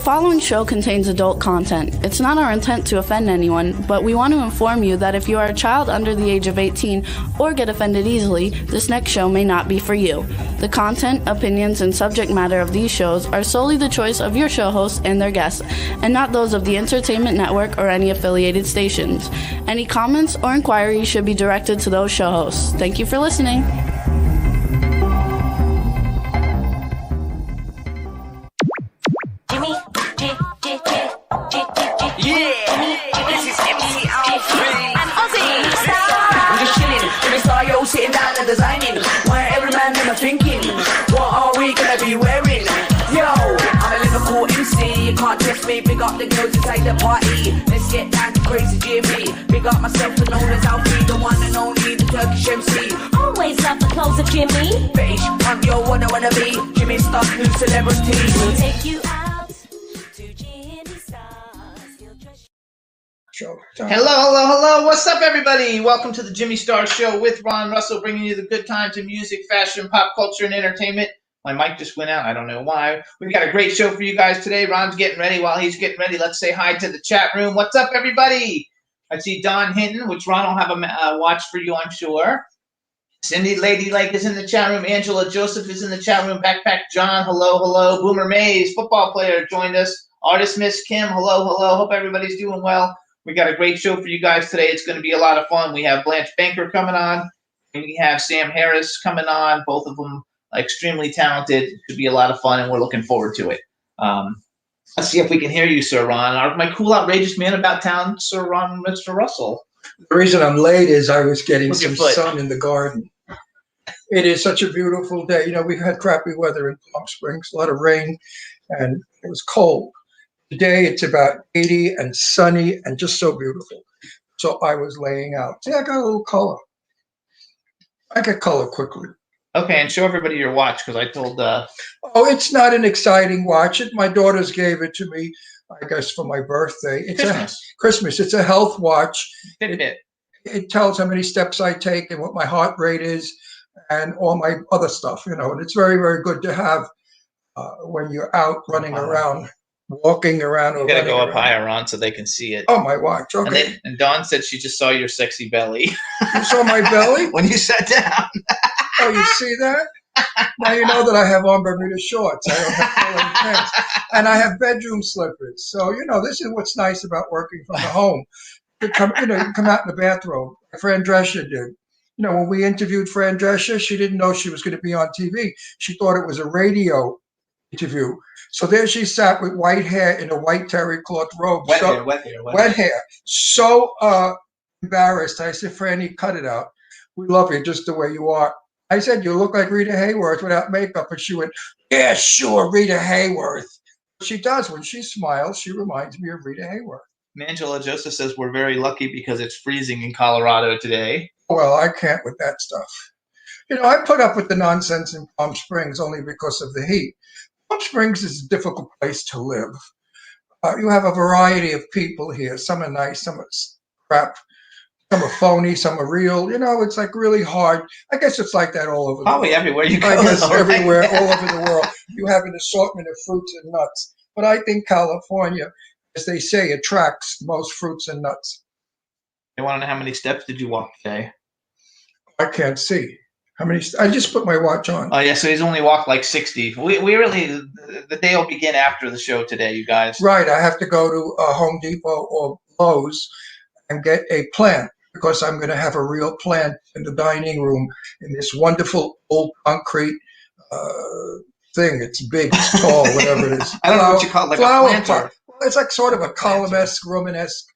following show contains adult content. It's not our intent to offend anyone, but we want to inform you that if you are a child under the age of 18 or get offended easily, this next show may not be for you. The content, opinions, and subject matter of these shows are solely the choice of your show hosts and their guests, and not those of the Entertainment Network or any affiliated stations. Any comments or inquiries should be directed to those show hosts. Thank you for listening. Sitting down and designing, why every man in my thinking, what are we gonna be wearing? Yo, I'm a Liverpool MC, you can't test me, big up the girls inside the party, let's get down to crazy Jimmy, big up myself and known as Alfie, the one and only, the Turkish MC. Always love the clothes of Jimmy, British punk, yo, what I wanna be, Jimmy Star, new celebrity. We'll take you out to Jimmy Star's, he'll trust you. Hello. What's up, everybody? Welcome to the Jimmy Star Show with Ron Russell, bringing you the good times in music, fashion, pop culture, and entertainment. My mic just went out. I don't know why. We've got a great show for you guys today. Ron's getting ready. While he's getting ready, let's say hi to the chat room. What's up, everybody? I see Don Hinton, which Ron will have a watch for you, I'm sure. Cindy Ladylike is in the chat room. Angela Joseph is in the chat room. Backpack John, hello. Boomer Mays, football player, joined us. Artist Miss Kim, hello. Hope everybody's doing well. We got a great show for you guys today. It's going to be a lot of fun. We have Blanche Banker coming on, and we have Sam Harris coming on. Both of them extremely talented. It should be a lot of fun, and we're looking forward to it. Let's see if we can hear you, Sir Ron. My cool, outrageous man about town, Sir Ron, Mr. Russell. The reason I'm late is I was getting some sun in the garden. It is such a beautiful day. You know, we've had crappy weather in Palm Springs, a lot of rain, and it was cold. Today it's about 80 and sunny and just so beautiful. So I was laying out. See, I got a little color. I get color quickly. Okay, and show everybody your watch because I told. Oh, it's not an exciting watch. My daughters gave it to me, I guess, for my birthday. It's Christmas. It's a health watch. It tells how many steps I take and what my heart rate is and all my other stuff, you know. And it's very, very good to have when you're out running around. Walking around. You gotta go up higher, Ron, so they can see it. Oh, my watch. Okay. And Dawn said she just saw your sexy belly. You saw my belly? When you sat down. Oh, you see that? Now you know that I have on Bermuda shorts. I don't have full pants. And I have bedroom slippers. So, you know, this is what's nice about working from the home. You come out in the bathrobe. Fran Drescher did. You know, when we interviewed Fran Drescher, she didn't know she was going to be on TV. She thought it was a radio interview. So there she sat with white hair in a white terry cloth robe. Wet hair. So embarrassed. I said, Franny, cut it out. We love you just the way you are. I said, you look like Rita Hayworth without makeup. And she went, yeah, sure, Rita Hayworth. She does. When she smiles, she reminds me of Rita Hayworth. Angela Joseph says we're very lucky because it's freezing in Colorado today. Well, I can't with that stuff. You know, I put up with the nonsense in Palm Springs only because of the heat. Palm Springs is a difficult place to live. You have a variety of people here. Some are nice, some are crap, some are phony, some are real. You know, it's like really hard. I guess it's like that all over the world. Probably everywhere you go. I guess everywhere, all over the world. You have an assortment of fruits and nuts. But I think California, as they say, attracts most fruits and nuts. I want to know how many steps did you walk today? I can't see. How many? I just put my watch on. Oh, yeah, so he's only walked like 60. We really, the day will begin after the show today, you guys. Right. I have to go to Home Depot or Lowe's and get a plant because I'm going to have a real plant in the dining room in this wonderful old concrete thing. It's big, it's tall, whatever it is. I don't know what you call it, like a planter. Well, it's like sort of a column-esque, Romanesque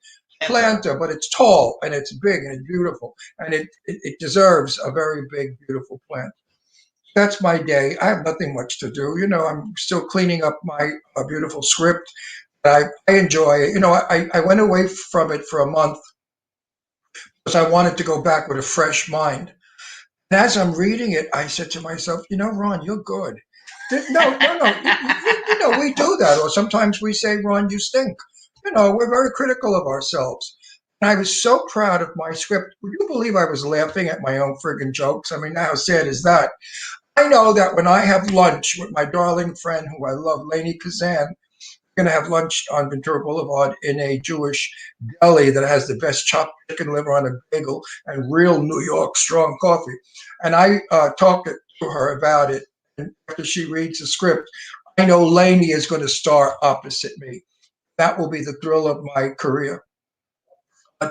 planter, but it's tall and it's big and it's beautiful, and it deserves a very big, beautiful plant. That's my day. I have nothing much to do. You know, I'm still cleaning up my beautiful script. I enjoy it. You know, I went away from it for a month because I wanted to go back with a fresh mind. And as I'm reading it, I said to myself, you know, Ron, you're good. No. You know, we do that. Or sometimes we say, Ron, you stink. You know, we're very critical of ourselves. And I was so proud of my script. Would you believe I was laughing at my own friggin' jokes? I mean, how sad is that? I know that when I have lunch with my darling friend who I love, Lainey Kazan, going to have lunch on Ventura Boulevard in a Jewish deli that has the best chopped chicken liver on a bagel and real New York strong coffee. And I talked to her about it. And after she reads the script, I know Lainey is going to star opposite me. That will be the thrill of my career.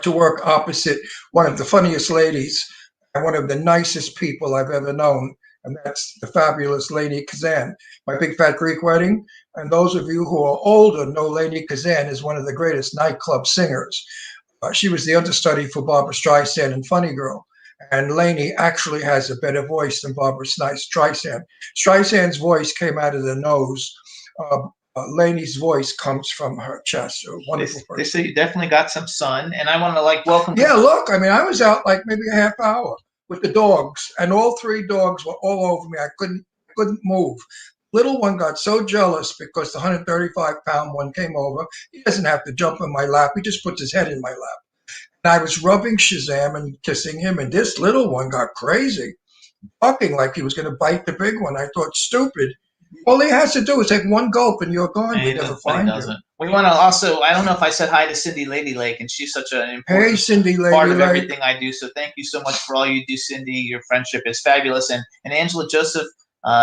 To work opposite one of the funniest ladies and one of the nicest people I've ever known. And that's the fabulous Lainey Kazan, My Big Fat Greek Wedding. And those of you who are older know Lainey Kazan is one of the greatest nightclub singers. She was the understudy for Barbra Streisand in Funny Girl. And Lainey actually has a better voice than Barbra Streisand. Streisand's voice came out of the nose. Lainey's voice comes from her chest. A wonderful person. They say you definitely got some sun, and I want to welcome. Yeah, look, I mean, I was out like maybe a half hour with the dogs, and all 3 dogs were all over me. I couldn't move. Little one got so jealous because the 135-pound one came over. He doesn't have to jump in my lap. He just puts his head in my lap. And I was rubbing Shazam and kissing him, and this little one got crazy, barking like he was going to bite the big one. I thought, stupid. All he has to do is take 1 gulp, and you're gone. You never find him. We want to also, I don't know if I said hi to Cindy Lady Lake, and she's such an important Cindy Lady part of Lake. everything I do. So thank you so much for all you do, Cindy. Your friendship is fabulous. And Angela Joseph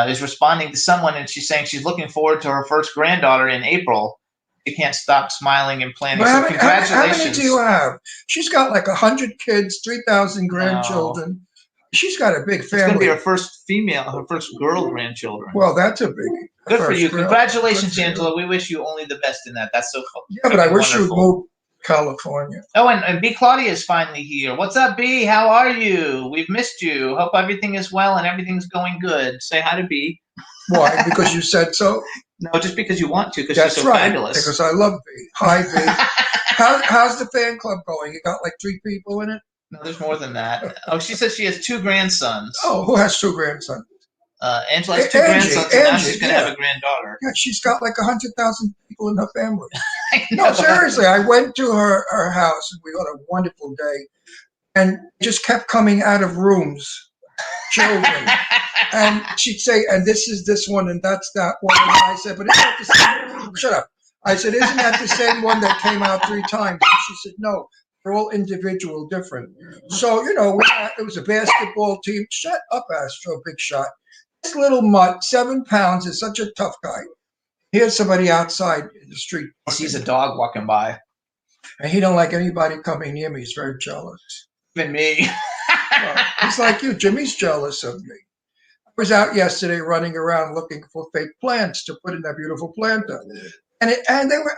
is responding to someone, and she's saying she's looking forward to her first granddaughter in April. She can't stop smiling and planning. Well, so congratulations. How many do you have? She's got like 100 kids, 3,000 grandchildren. No. She's got a big family. It's going to be her first girl grandchildren. Well, that's a biggie. Good for you. Congratulations, Angela. We wish you only the best in that. That's so cool. Yeah, but I wish you would move to California. Oh, and B. Claudia is finally here. What's up, B? How are you? We've missed you. Hope everything is well and everything's going good. Say hi to B. Why? Because you said so? No, just because you want to, because she's so fabulous. Because I love B. Hi, B. How's the fan club going? You got like 3 people in it? No, there's more than that. Oh, she says she has 2 grandsons. Oh, who has 2 grandsons? Angela has 2 grandsons, and now she's going to have a granddaughter. Yeah, she's got like 100,000 people in her family. No, seriously, I went to her house, and we had a wonderful day, and just kept coming out of rooms, children. And she'd say, and this is this one, and that's that one. And I said, but isn't that the same? Shut up. I said, isn't that the same one that came out 3 times? And she said, no. They're all individual, different. So, it was a basketball team. Shut up, Astro, big shot. This little mutt, 7 pounds, is such a tough guy. Here's somebody outside in the street. He sees a dog walking by. And he don't like anybody coming near me. He's very jealous. Even me. Well, it's like you. Jimmy's jealous of me. I was out yesterday running around looking for fake plants to put in that beautiful planter. And they were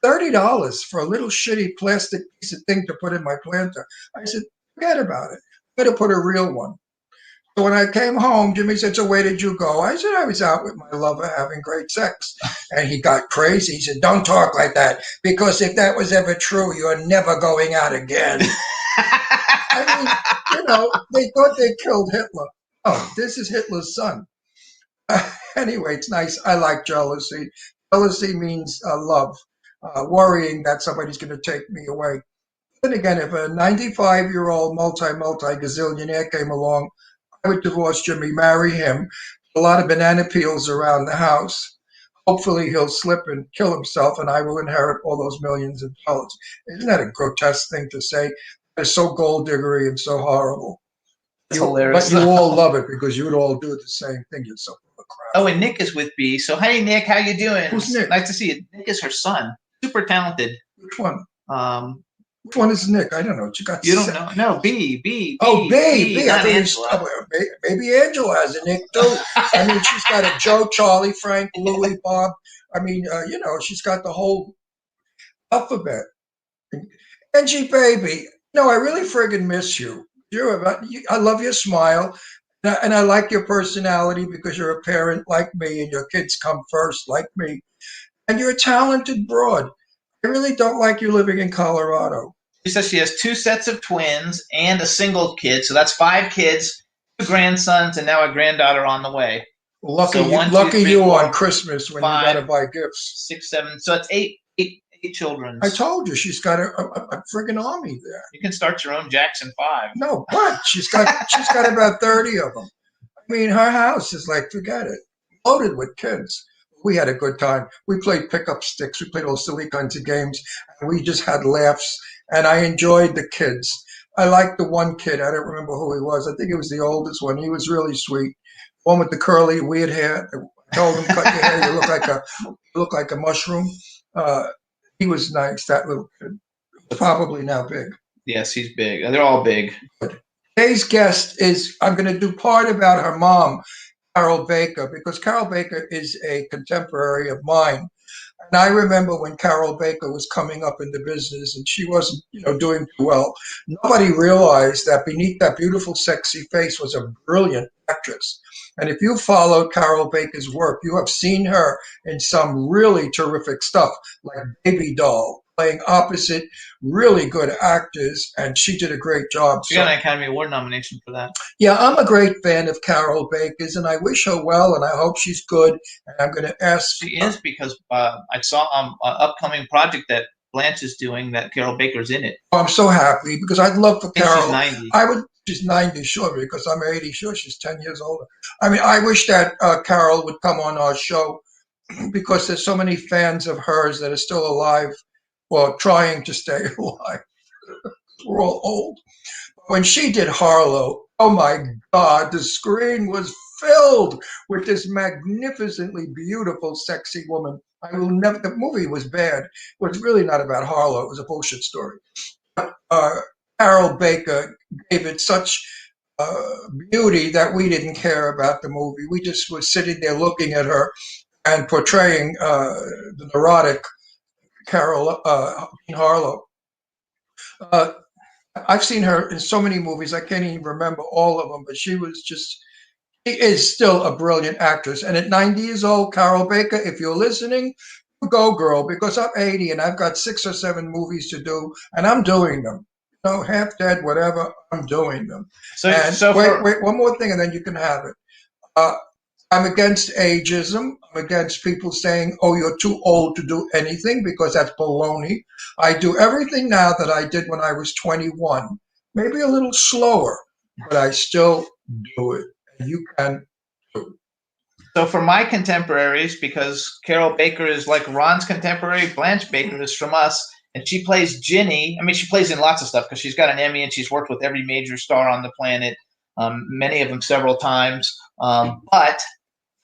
$30 for a little shitty plastic piece of thing to put in my planter. I said, forget about it. Better put a real one. So when I came home, Jimmy said, so where did you go? I said, I was out with my lover having great sex. And he got crazy. He said, don't talk like that, because if that was ever true, you're never going out again. I mean, they thought they killed Hitler. Oh, this is Hitler's son. Anyway, it's nice. I like jealousy. Jealousy means love. Worrying that somebody's going to take me away. Then again, if a 95-year-old multi-gazillionaire came along, I would divorce Jimmy, marry him, a lot of banana peels around the house. Hopefully he'll slip and kill himself, and I will inherit all those millions of dollars. Isn't that a grotesque thing to say? It's so gold-diggery and so horrible. It's hilarious. But you all love it because you would all do the same thing. You're so full of crap. Oh, and Nick is with B. So, hey, Nick, how you doing? Who's Nick? Nice to see you. Nick is her son. Super talented. Which one? Which one is Nick? I don't know. You don't know? No, B. Oh, B. Not Angela. Maybe Angela has a Nick too. I mean, she's got a Joe, Charlie, Frank, Louie, Bob. I mean, she's got the whole alphabet. Angie, baby, I really friggin' miss you. I love your smile, and I like your personality because you're a parent like me, and your kids come first like me. And you're a talented broad. I really don't like you living in Colorado. She says she has 2 sets of twins and a single kid. So that's 5 kids, 2 grandsons, and now a granddaughter on the way. Lucky you on Christmas when 5, you got to buy gifts. 6, 7. So it's 8 children. I told you she's got a friggin' army there. You can start your own Jackson 5. No, but she's got about 30 of them. I mean, her house is like, forget it, loaded with kids. we had a good time. We played pickup sticks. We played all silly kinds of games. And we just had laughs. And I enjoyed the kids. I liked the one kid. I don't remember who he was. I think he was the oldest one. He was really sweet. One with the curly, weird hair. I told him, cut your hair. You look like a mushroom. He was nice, that little kid. Probably now big. Yes, he's big. They're all big. Today's guest is, I'm going to do part about her mom, Carol Baker, because Carol Baker is a contemporary of mine. And I remember when Carol Baker was coming up in the business and she wasn't, doing too well. Nobody realized that beneath that beautiful, sexy face was a brilliant actress. And if you followed Carol Baker's work, you have seen her in some really terrific stuff, like Baby Doll, playing opposite really good actors, and she did a great job. She got an Academy Award nomination for that. Yeah, I'm a great fan of Carol Baker's, and I wish her well, and I hope she's good. And I'm going to ask. She is, because I saw an upcoming project that Blanche is doing that Carol Baker's in it. I'm so happy because I'd love for Carol. She's 90. She's 90, sure, because I'm 80, sure, she's 10 years older. I mean, I wish that Carol would come on our show because there's so many fans of hers that are still alive. Well, trying to stay alive. We're all old. When she did Harlow, oh my God, the screen was filled with this magnificently beautiful, sexy woman. The movie was bad. It was really not about Harlow. It was a bullshit story. But Carol Baker gave it such beauty that we didn't care about the movie. We just were sitting there looking at her and portraying the neurotic Carol Harlow. I've seen her in so many movies. I can't even remember all of them, but she is still a brilliant actress. And at 90 years old, Carol Baker, if you're listening, go girl, because I'm 80 and I've got 6 or 7 movies to do, and I'm doing them. Half dead, whatever, I'm doing them. Wait, one more thing, and then you can have it. I'm against ageism. I'm against people saying, oh, you're too old to do anything, because that's baloney. I do everything now that I did when I was 21. Maybe a little slower, but I still do it. And you can too. So for my contemporaries, because Carol Baker is like Ron's contemporary, Blanche Baker is from us, and she plays Ginny. I mean, she plays in lots of stuff because she's got an Emmy and she's worked with every major star on the planet, many of them several times. But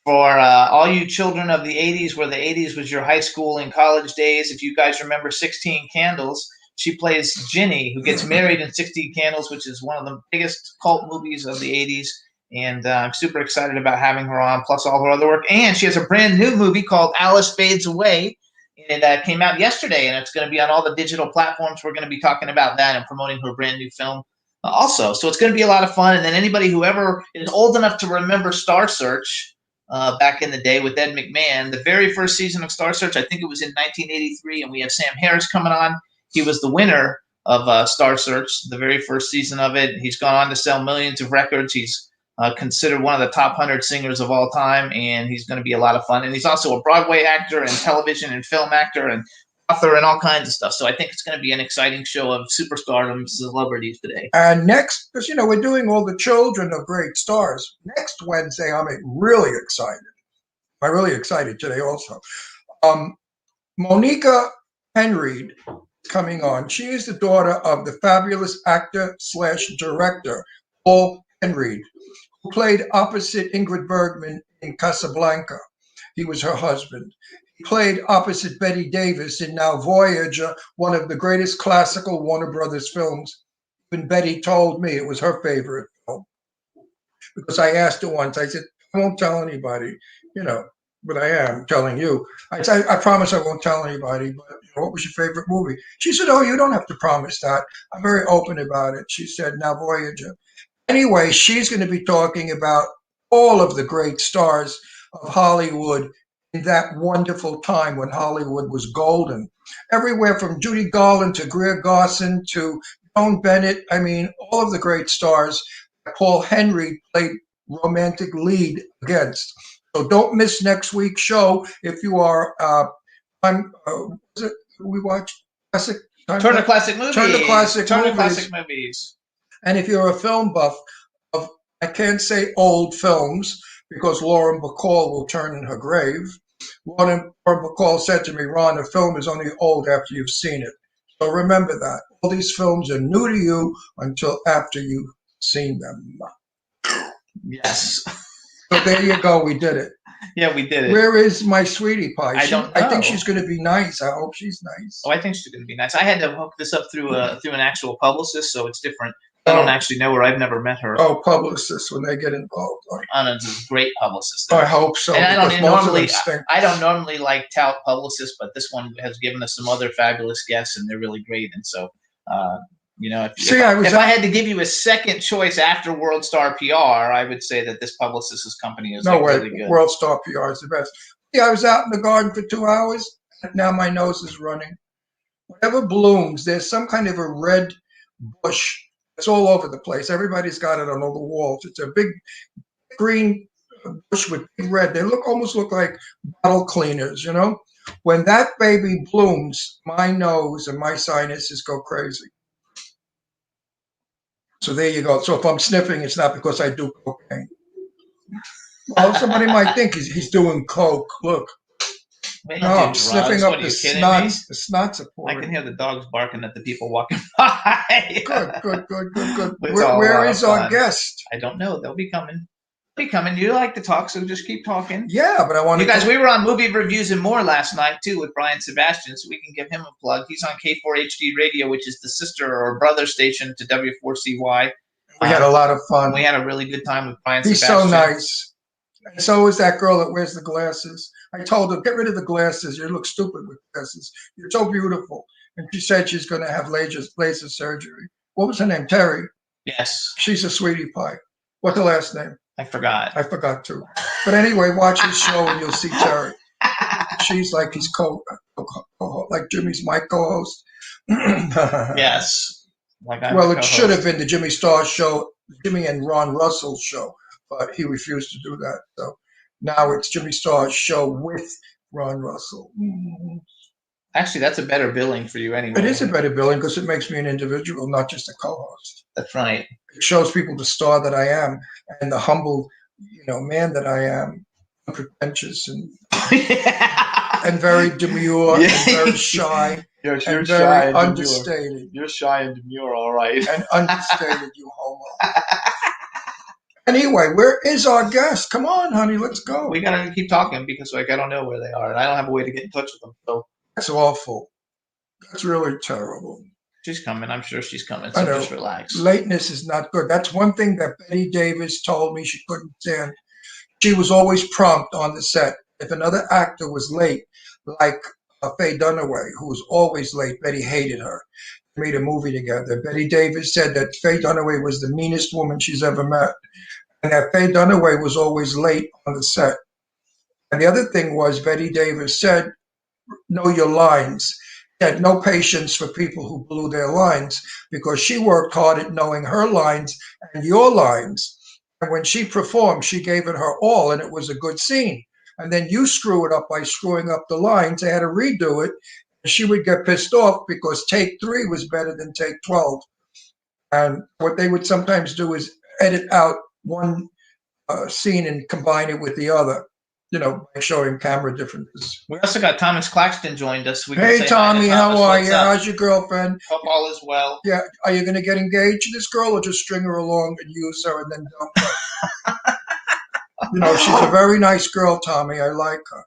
for all you children of the 80s, where the 80s was your high school and college days, if you guys remember 16 Candles, she plays Ginny, who gets married in 16 Candles, which is one of the biggest cult movies of the 80s. And I'm super excited about having her on, plus all her other work. And she has a brand new movie called Alice Fades Away. And it came out yesterday, and it's going to be on all the digital platforms. We're going to be talking about that and promoting her brand new film also. So it's going to be a lot of fun. And then anybody who ever is old enough to remember Star Search, back in the day with Ed McMahon, the very first season of Star Search, I think it was in 1983, and we have Sam Harris coming on. He was the winner of Star Search, the very first season of it. He's gone on to sell millions of records. He's considered one of the top 100 singers of all time, and he's going to be a lot of fun. And he's also a Broadway actor and television and film actor and author and all kinds of stuff. So I think it's going to be an exciting show of superstardom celebrities today. And next, because, we're doing all the children of great stars. Next Wednesday, I'm really excited. I'm really excited today also. Monica Henry is coming on. She is the daughter of the fabulous actor/director, Paul Henry, who played opposite Ingrid Bergman in Casablanca. He was her husband. He played opposite Betty Davis in Now Voyager, one of the greatest classical Warner Brothers films. Even Betty told me it was her favorite film. Because I asked her once, I said, I won't tell anybody, but I am telling you. I promise I won't tell anybody, but what was your favorite movie? She said, oh, you don't have to promise that. I'm very open about it. She said, Now Voyager. Anyway, she's going to be talking about all of the great stars of Hollywood in that wonderful time when Hollywood was golden. Everywhere from Judy Garland to Greer Garson to Joan Bennett. I mean, all of the great stars that Paul Henry played romantic lead against. So don't miss next week's show if you are, we watch classic? Turner Classic Movies. Turner Classic Movies. And if you're a film buff of, I can't say old films because Lauren Bacall will turn in her grave, Ron McCall said to me, Ron, a film is only old after you've seen it. So remember that. All these films are new to you until after you've seen them. Yes. So there you go. We did it. Yeah, we did it. Where is my sweetie pie? I don't know. I think she's going to be nice. I hope she's nice. Oh, I think she's going to be nice. I had to hook this up through an actual publicist, so it's different. I don't actually know her. I've never met her. Oh, publicists when they get involved. Anna's a great publicist. I hope so. And I don't normally like tout publicists, but this one has given us some other fabulous guests, and they're really great. And so, if I had to give you a second choice after World Star PR, I would say that this publicist's company is really good. World Star PR is the best. Yeah, I was out in the garden for 2 hours. And now my nose is running. Whatever blooms, there's some kind of a red bush. It's all over the place. Everybody's got it on all the walls. It's a big green bush with big red. They almost look like bottle cleaners, you know? When that baby blooms, my nose and my sinuses go crazy. So there you go. So if I'm sniffing, it's not because I do cocaine. Well, somebody might think he's doing coke. Look. Man, no, I'm sniffing up the snots. The snots are pouring. I can hear the dogs barking at the people walking by. Good. Where is our guest? I don't know. They'll be coming. You like to talk, so just keep talking. Yeah, but I want you guys. We were on Movie Reviews and More last night too with Brian Sebastian, so we can give him a plug. He's on K4HD Radio, which is the sister or brother station to W4CY. We had a lot of fun. We had a really good time with Brian He's Sebastian. So nice. And so is that girl that wears the glasses. I told her, get rid of the glasses. You look stupid with glasses. You're so beautiful. And she said she's going to have laser surgery. What was her name? Terry. Yes. She's a sweetie pie. What's her last name? I forgot. I forgot too. But anyway, watch his show and you'll see Terry. She's like his like Jimmy's my co-host. Yes. It should have been the Jimmy Star show, Jimmy and Ron Russell's show, but he refused to do that. So now it's Jimmy Star's show with Ron Russell. Actually, that's a better billing for you anyway. It is a better billing because it makes me an individual, not just a co-host. That's right. It shows people the star that I am and the humble, man that I am, unpretentious and and very demure and very shy. You're and shy very and understated. Demure. You're shy and demure, all right. And understated, you homo. Anyway, where is our guest? Come on, honey, let's go. We gotta keep talking because I don't know where they are, and I don't have a way to get in touch with them. So that's awful. That's really terrible. She's coming. I'm sure she's coming. So just relax. Lateness is not good. That's one thing that Betty Davis told me she couldn't stand. She was always prompt on the set. If another actor was late, like Faye Dunaway, who was always late, Betty hated her. They made a movie together. Betty Davis said that Faye Dunaway was the meanest woman she's ever met, and that Faye Dunaway was always late on the set. And the other thing was Betty Davis said, know your lines. She had no patience for people who blew their lines because she worked hard at knowing her lines and your lines. And when she performed, she gave it her all, and it was a good scene. And then you screw it up by screwing up the lines. They had to redo it. And she would get pissed off because take 3 was better than take 12. And what they would sometimes do is edit out one scene and combine it with the other, by showing camera differences. We also got Thomas Claxton joined us. Hey, Tommy, how are you? How's your girlfriend? Hope all is well. Yeah. Are you going to get engaged to this girl or just string her along and use her and then dump her? She's a very nice girl, Tommy. I like her.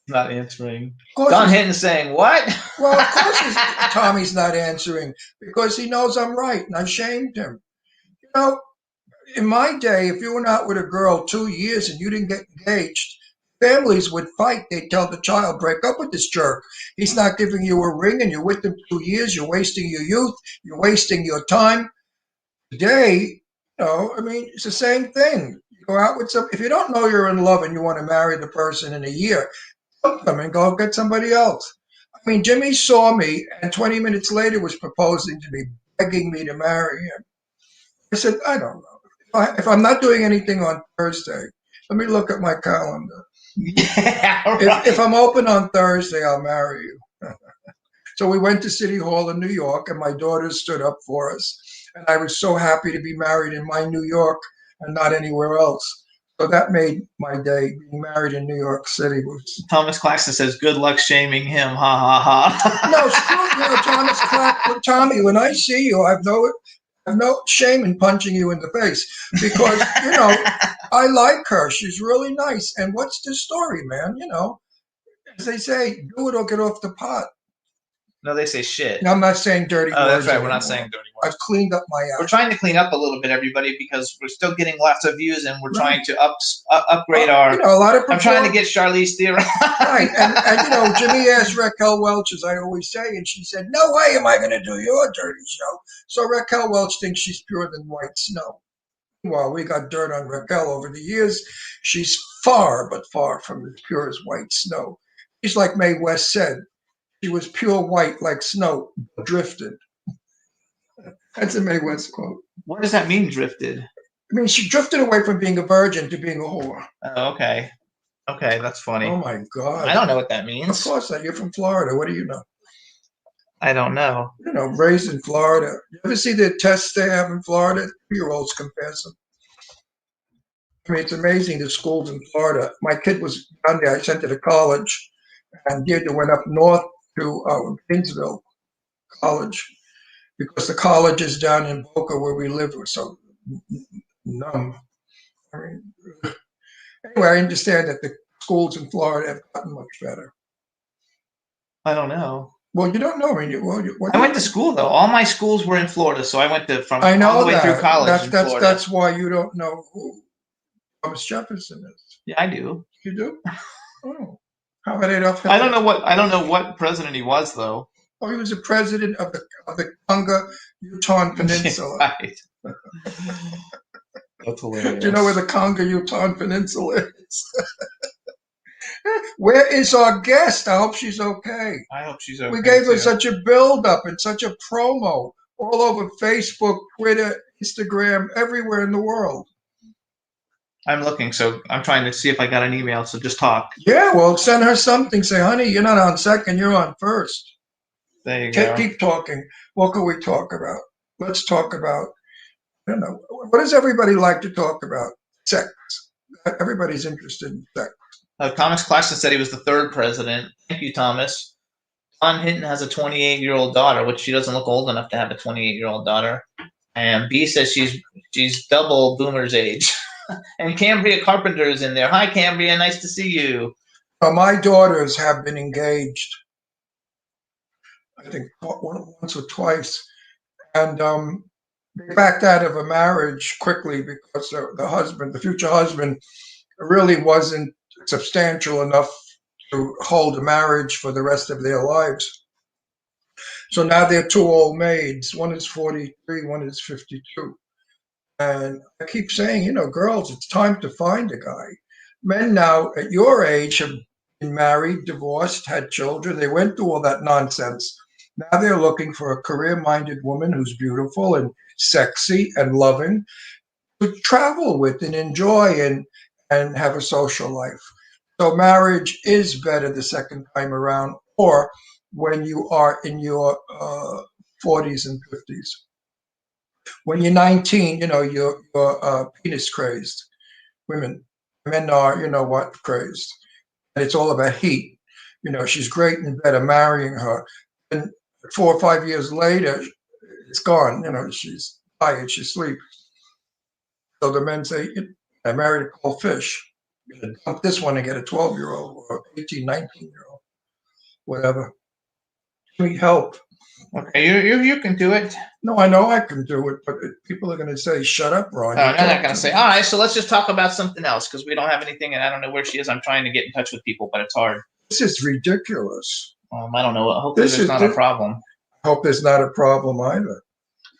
Not answering. Don Hinton saying, what? Well, of course Tommy's not answering because he knows I'm right and I shamed him. In my day, if you were out with a girl 2 years and you didn't get engaged, families would fight. They'd tell the child, break up with this jerk. He's not giving you a ring and you're with him 2 years. You're wasting your youth. You're wasting your time. Today, it's the same thing. You go out with if you don't know you're in love and you want to marry the person in a year, don't come and go get somebody else. Jimmy saw me and 20 minutes later was proposing to me, begging me to marry him. I said, I don't know. If I'm not doing anything on Thursday, let me look at my calendar. Yeah, right. If I'm open on Thursday, I'll marry you. So we went to City Hall in New York, and my daughters stood up for us. And I was so happy to be married in my New York and not anywhere else. So that made my day. Being married in New York City was Thomas Claxton says, "Good luck shaming him." Ha ha ha. no screw Tommy. When I see you, I've no shame in punching you in the face because I like her. She's really nice. And what's the story, man? As they say, do it or get off the pot. No, they say shit. Now, I'm not saying dirty words. Oh, that's right. Anymore. We're not saying dirty words. I've cleaned up my act. We're trying to clean up a little bit, everybody, because we're still getting lots of views, and we're trying to upgrade our. A lot of I'm trying to get Charlize Theron. Right, and Jimmy asked Raquel Welch, as I always say, and she said, "No way am I going to do your dirty show." So Raquel Welch thinks she's purer than white snow. Well, we got dirt on Raquel over the years. She's far, but far from as pure as white snow. She's like Mae West said. She was pure white like snow, drifted. That's a Mae West quote. What does that mean, drifted? I mean, she drifted away from being a virgin to being a whore. Oh, okay. Okay, that's funny. Oh, my God. I don't know what that means. Of course not. You're from Florida. What do you know? I don't know. Raised in Florida. You ever see the tests they have in Florida? 2-year-olds can pass them. I mean, it's amazing, the schools in Florida. My kid was down there. I sent her to college, and Deirdre went up north to Gainesville College because the college is down in Boca where we live. We're so numb. I mean, anyway, I understand that the schools in Florida have gotten much better. I don't know. Well, you don't know. I mean, I went to school though. All my schools were in Florida, so I went I know all the way through college in Florida. That's why you don't know who Thomas Jefferson is. Yeah, I do. You do? Oh, how about Adolf Hitler? I don't know what president he was though. Oh, he was a president of the Congo-Yutan Peninsula. Right. That's hilarious. Do you know where the Congo-Yutan Peninsula is? Where is our guest? I hope she's okay. I hope she's okay. We gave her too. such a build-up and such a promo all over Facebook, Twitter, Instagram, everywhere in the world. I'm looking, so I'm trying to see if I got an email, so just talk. Yeah, well, send her something. Say, honey, you're not on second, you're on first. There you go. Keep talking. What can we talk about? Let's talk about, I don't know, what does everybody like to talk about? Sex. Everybody's interested in sex. Thomas Claxton said he was the third president. Thank you, Thomas. Dawn Hinton has a 28-year-old daughter, which she doesn't look old enough to have a 28-year-old daughter. And B says she's double Boomer's age. And Cambria Carpenter is in there. Hi, Cambria. Nice to see you. My daughters have been engaged, I think, once or twice. And they backed out of a marriage quickly because the future husband, really wasn't substantial enough to hold a marriage for the rest of their lives. So now they're two old maids. One is 43, one is 52. And I keep saying, girls, it's time to find a guy. Men now at your age have been married, divorced, had children. They went through all that nonsense. Now they're looking for a career-minded woman who's beautiful and sexy and loving to travel with and enjoy and have a social life. So marriage is better the second time around, or when you are in your 40s and 50s. When you're 19, you're penis crazed. Men are, crazed. And it's all about heat. She's great in bed. I'm marrying her. And 4 or 5 years later, it's gone. She's tired. She sleeps. So the men say, I married a cold fish. I'm going to dump this one and get a 12-year-old or 18, 19-year-old, whatever. We need help. Okay, you can do it. No, I know I can do it, but people are going to say, shut up, Ron. No, they're not going to say, all right, so let's just talk about something else because we don't have anything and I don't know where she is. I'm trying to get in touch with people, but it's hard. This is ridiculous. I don't know. Hopefully there's not a problem. I hope there's not a problem either.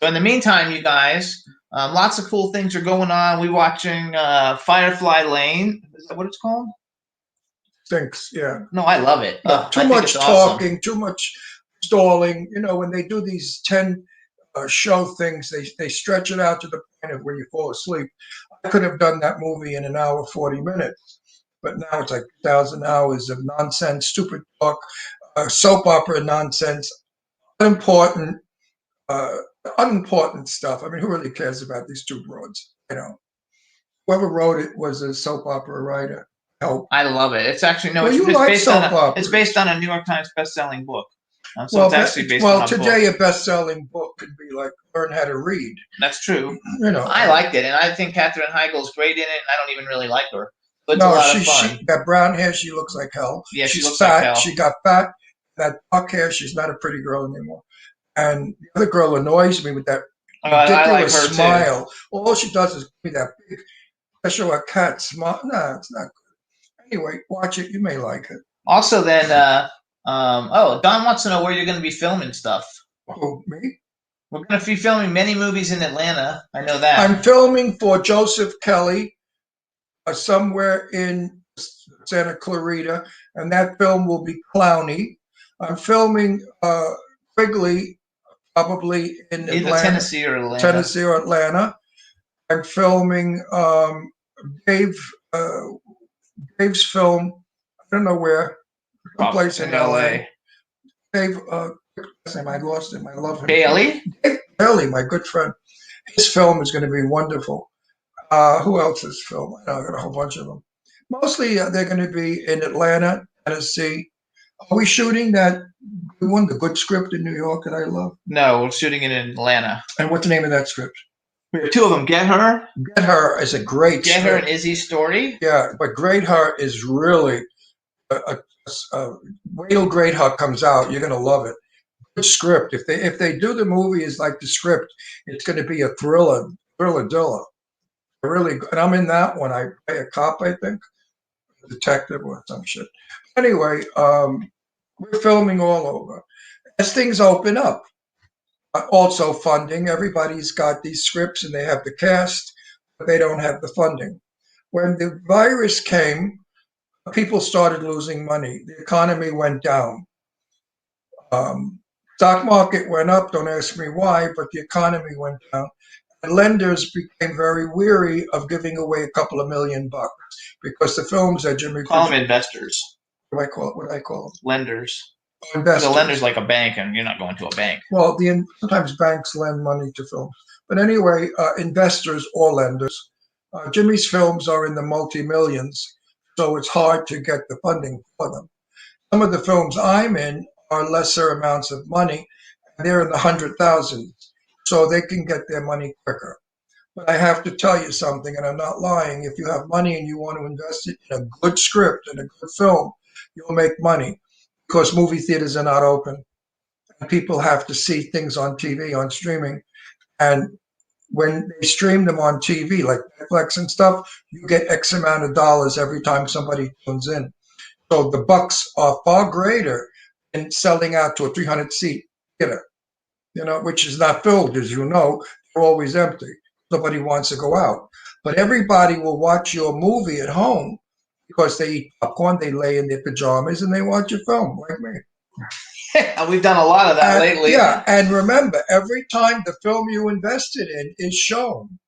So in the meantime, you guys, lots of cool things are going on. We're watching Firefly Lane. Is that what it's called? Stinks, yeah. No, I love it. Too much talking, awesome. Too much stalling. When they do these 10 show things, they stretch it out to the point of where you fall asleep. I could have done that movie in an hour, 40 minutes. But now it's like 1,000 hours of nonsense, stupid talk, soap opera nonsense, unimportant stuff. I mean, who really cares about these two broads? Whoever wrote it was a soap opera writer. Help. I love it. It's actually Well, you like soap operas. It's based on a New York Times best-selling book. So Well, it's actually based on a today book. a best-selling book could be like Learn How to Read. That's true. You know, I liked it, and I think Katherine Heigl's great in it, and I don't even really like her. But it's a no, lot of fun. she got brown hair. She looks like hell. Yeah, she She's looks fat. like hell. She got fat. That dark hair. She's not a pretty girl anymore. And the other girl annoys me with that ridiculous I like her smile. too. All she does is give me that big, especially a cat smile. No, it's not good. Anyway, watch it. You may like it. Also, then, Don wants to know where you're going to be filming stuff. Who, me? We're going to be filming many movies in Atlanta. I know that. I'm filming for Joseph Kelly somewhere in Santa Clarita, and that film will be Clowny. I'm filming Quigley, probably in Either Atlanta, Tennessee or Atlanta. I'm filming Dave's film. I don't know where. Someplace in LA. Dave, I lost him. I love him. Bailey? Dave Bailey, my good friend. His film is going to be wonderful. Who else's film? I got a whole bunch of them. Mostly they're going to be in Atlanta, Tennessee. Are we shooting that one, the good script in New York that I love? No, we're shooting it in Atlanta. And what's the name of that script? We have two of them. Get Her. Get Her is a great Get script. Her and Izzy's Story. Yeah, but Great Heart is really wait till Great Heart comes out. You're going to love it. Good script. If they do the movie as like the script, it's going to be a thriller dilla. Really good. And I'm in that one. I play a cop, I think, a detective or some shit. Anyway, we're filming all over. As things open up, also funding. Everybody's got these scripts and they have the cast, but they don't have the funding. When the virus came, people started losing money. The economy went down. Stock market went up. Don't ask me why, but the economy went down. And lenders became very weary of giving away a couple of $1 million because the films that Jimmy call them investors. What do I call it? What do I call them? Lenders. Investors. The lender's like a bank, and you're not going to a bank. Well, sometimes banks lend money to films, but anyway, investors or lenders. Jimmy's films are in the multi-millions, so it's hard to get the funding for them. Some of the films I'm in are lesser amounts of money, and they're in the 100,000s. So they can get their money quicker. But I have to tell you something, and I'm not lying. If you have money and you want to invest it in a good script and a good film, you'll make money because movie theaters are not open. And people have to see things on TV, on streaming. And when they stream them on TV, like Netflix and stuff, you get X amount of dollars every time somebody tunes in. So the bucks are far greater than selling out to a 300-seat theater. Which is not filled, as you know, they're always empty. Nobody wants to go out. But everybody will watch your movie at home because they eat popcorn, they lay in their pajamas, and they watch your film, like me. We've done a lot of that lately. Yeah, and remember, every time the film you invested in is shown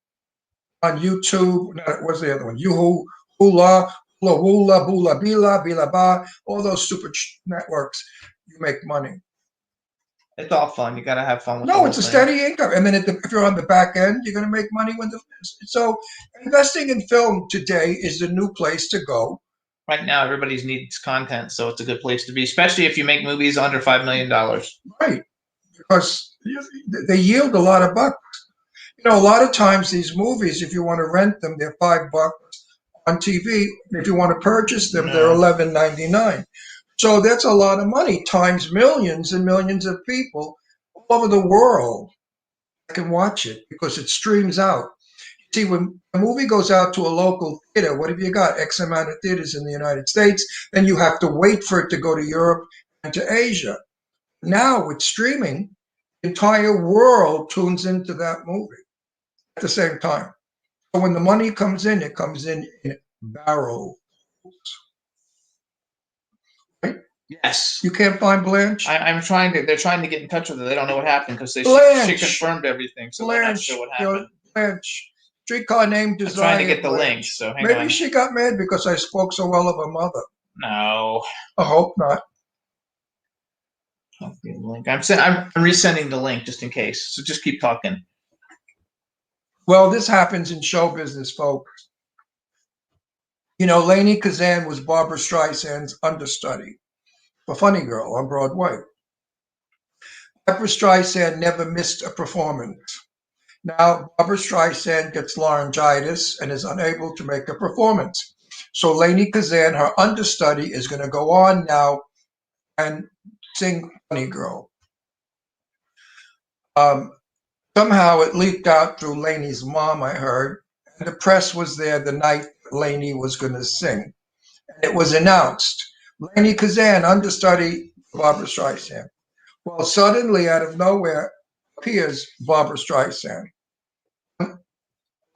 on YouTube, what's the other one? Yoo-hoo, Hula, Hula Wula, Bula Bila, Bila Ba, all those super networks, you make money. It's all fun. You got to have fun with it. No, it's a steady income. And then if you're on the back end, you're going to make money when so investing in film today is the new place to go. Right now, everybody needs content, so it's a good place to be, especially if you make movies under $5 million. Right, because they yield a lot of bucks. A lot of times these movies, if you want to rent them, they're $5 on TV. If you want to purchase them, they're $11.99. So that's a lot of money times millions and millions of people all over the world can watch it because it streams out. See, when a movie goes out to a local theater, what have you got? X amount of theaters in the United States. Then you have to wait for it to go to Europe and to Asia. Now with streaming, the entire world tunes into that movie at the same time. So when the money comes in, it comes in barrels. Yes. You can't find Blanche? I'm trying to. They're trying to get in touch with her. They don't know what happened because she confirmed everything. So they're not sure what happened. Blanche. Streetcar Named Desire. I'm trying to get the link. So hang on. Maybe she got mad because I spoke so well of her mother. No. I hope not. I'm resending the link just in case. So just keep talking. Well, this happens in show business, folks. You know, Lainey Kazan was Barbara Streisand's understudy for Funny Girl on Broadway. Barbara Streisand never missed a performance. Now, Barbara Streisand gets laryngitis and is unable to make a performance. So Lainey Kazan, her understudy, is going to go on now and sing Funny Girl. Somehow it leaked out through Lainey's mom, I heard, and the press was there the night Lainey was going to sing. And it was announced, Lainey Kazan, understudy Barbara Streisand. Well, suddenly, out of nowhere, appears Barbara Streisand,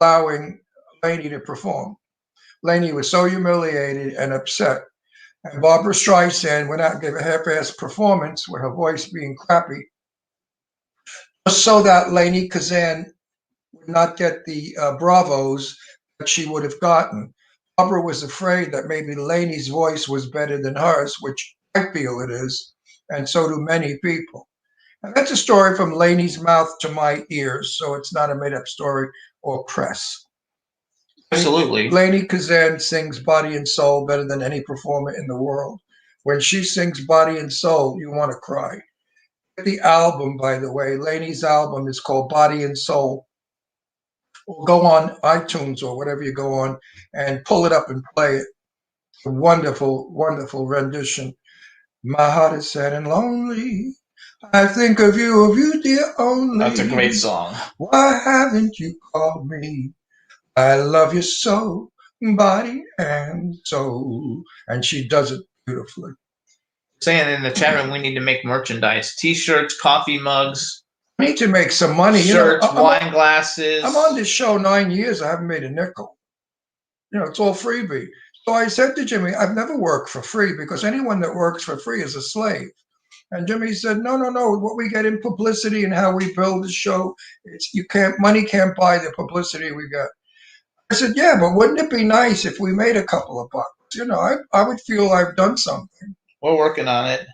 allowing Lainey to perform. Lainey was so humiliated and upset. And Barbara Streisand went out and gave a half-assed performance with her voice being crappy, just so that Lainey Kazan would not get the bravos that she would have gotten. Barbara was afraid that maybe Lainey's voice was better than hers, which I feel it is, and so do many people. And that's a story from Lainey's mouth to my ears, so it's not a made-up story or press. Absolutely. Lainey Kazan sings Body and Soul better than any performer in the world. When she sings Body and Soul, you want to cry. The album, by the way, Lainey's album is called Body and Soul. Or go on iTunes or whatever you go on and pull it up and play it. It's a wonderful, wonderful rendition. My heart is sad and lonely. I think of you, dear only. That's a great song. Why haven't you called me? I love you so, body and soul. And she does it beautifully. Saying in the chat room, we need to make merchandise: T-shirts, coffee mugs. I need to make some money. Shirts, wine glasses. I'm on this show 9 years. I haven't made a nickel. You know, it's all freebie. So I said to Jimmy, I've never worked for free because anyone that works for free is a slave. And Jimmy said, no. What we get in publicity and how we build the show, money can't buy the publicity we get. I said, yeah, but wouldn't it be nice if we made a couple of bucks? You know, I would feel I've done something. We're working on it.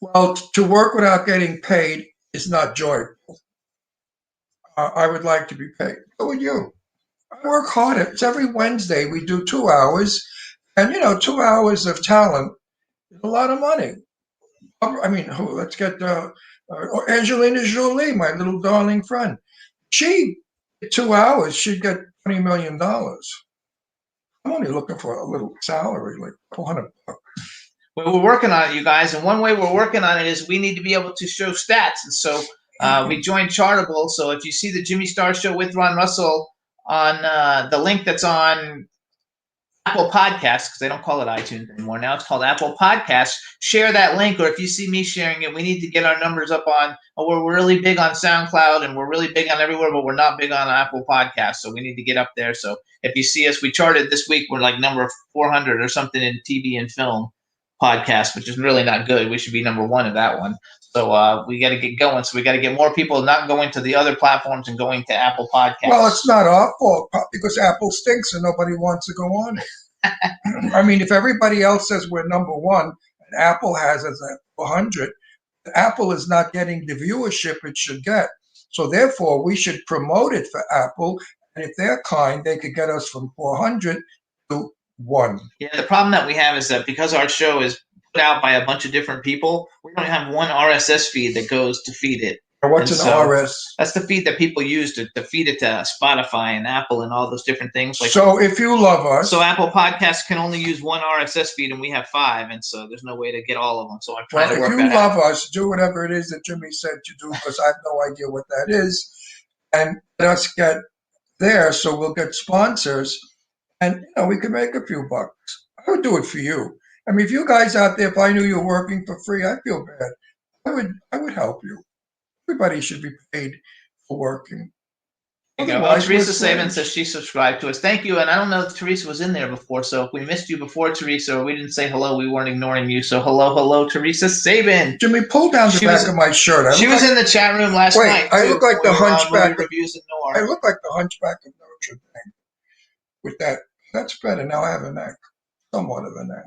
Well, to work without getting paid is not joyful. I would like to be paid. So would you. I work hard. It's every Wednesday. We do 2 hours. And, 2 hours of talent is a lot of money. I mean, let's get Angelina Jolie, my little darling friend. She, 2 hours, she'd get $20 million. I'm only looking for a little salary, like $400. Well, we're working on it, you guys. And one way we're working on it is we need to be able to show stats. And so we joined Chartable. So if you see the Jimmy Star Show with Ron Russell on the link that's on Apple Podcasts, because they don't call it iTunes anymore. Now it's called Apple Podcasts. Share that link, or if you see me sharing it, we need to get our numbers up on. We're really big on SoundCloud, and we're really big on everywhere, but we're not big on Apple Podcasts. So we need to get up there. So if you see us, we charted this week. We're like number 400 or something in TV and film podcast, which is really not good. We should be number 1 of that one. So we got to get going. So we got to get more people not going to the other platforms and going to Apple Podcasts. Well, it's not our fault because Apple stinks and nobody wants to go on it. I mean, if everybody else says we're number 1 and Apple has us at 400, Apple is not getting the viewership it should get. So therefore, we should promote it for Apple. And if they're kind, they could get us from 400 to 1. Yeah, the problem that we have is that because our show is put out by a bunch of different people, we don't have one RSS feed that goes to feed it. What's an RSS? That's the feed that people use to feed it to Spotify and Apple and all those different things. So if you love us. So Apple Podcasts can only use one RSS feed, and we have 5, and so there's no way to get all of them. So I'm trying to work that out. If you love us, do whatever it is that Jimmy said to do, because I have no idea what that is. And let us get there so we'll get sponsors, and we can make a few bucks. I would do it for you. I mean, if you guys out there, if I knew you were working for free, I'd feel bad. I would help you. Everybody should be paid for working. Well, Teresa Saban says she subscribed to us. Thank you. And I don't know if Teresa was in there before. So if we missed you before, Teresa, or we didn't say hello, we weren't ignoring you. So hello, Teresa Saban. Jimmy, pull down the back of my shirt. She was in the chat room last night. I look like the hunchback. I look like the hunchback of Notre Dame. With that, that's better. Now I have a neck, somewhat of a neck.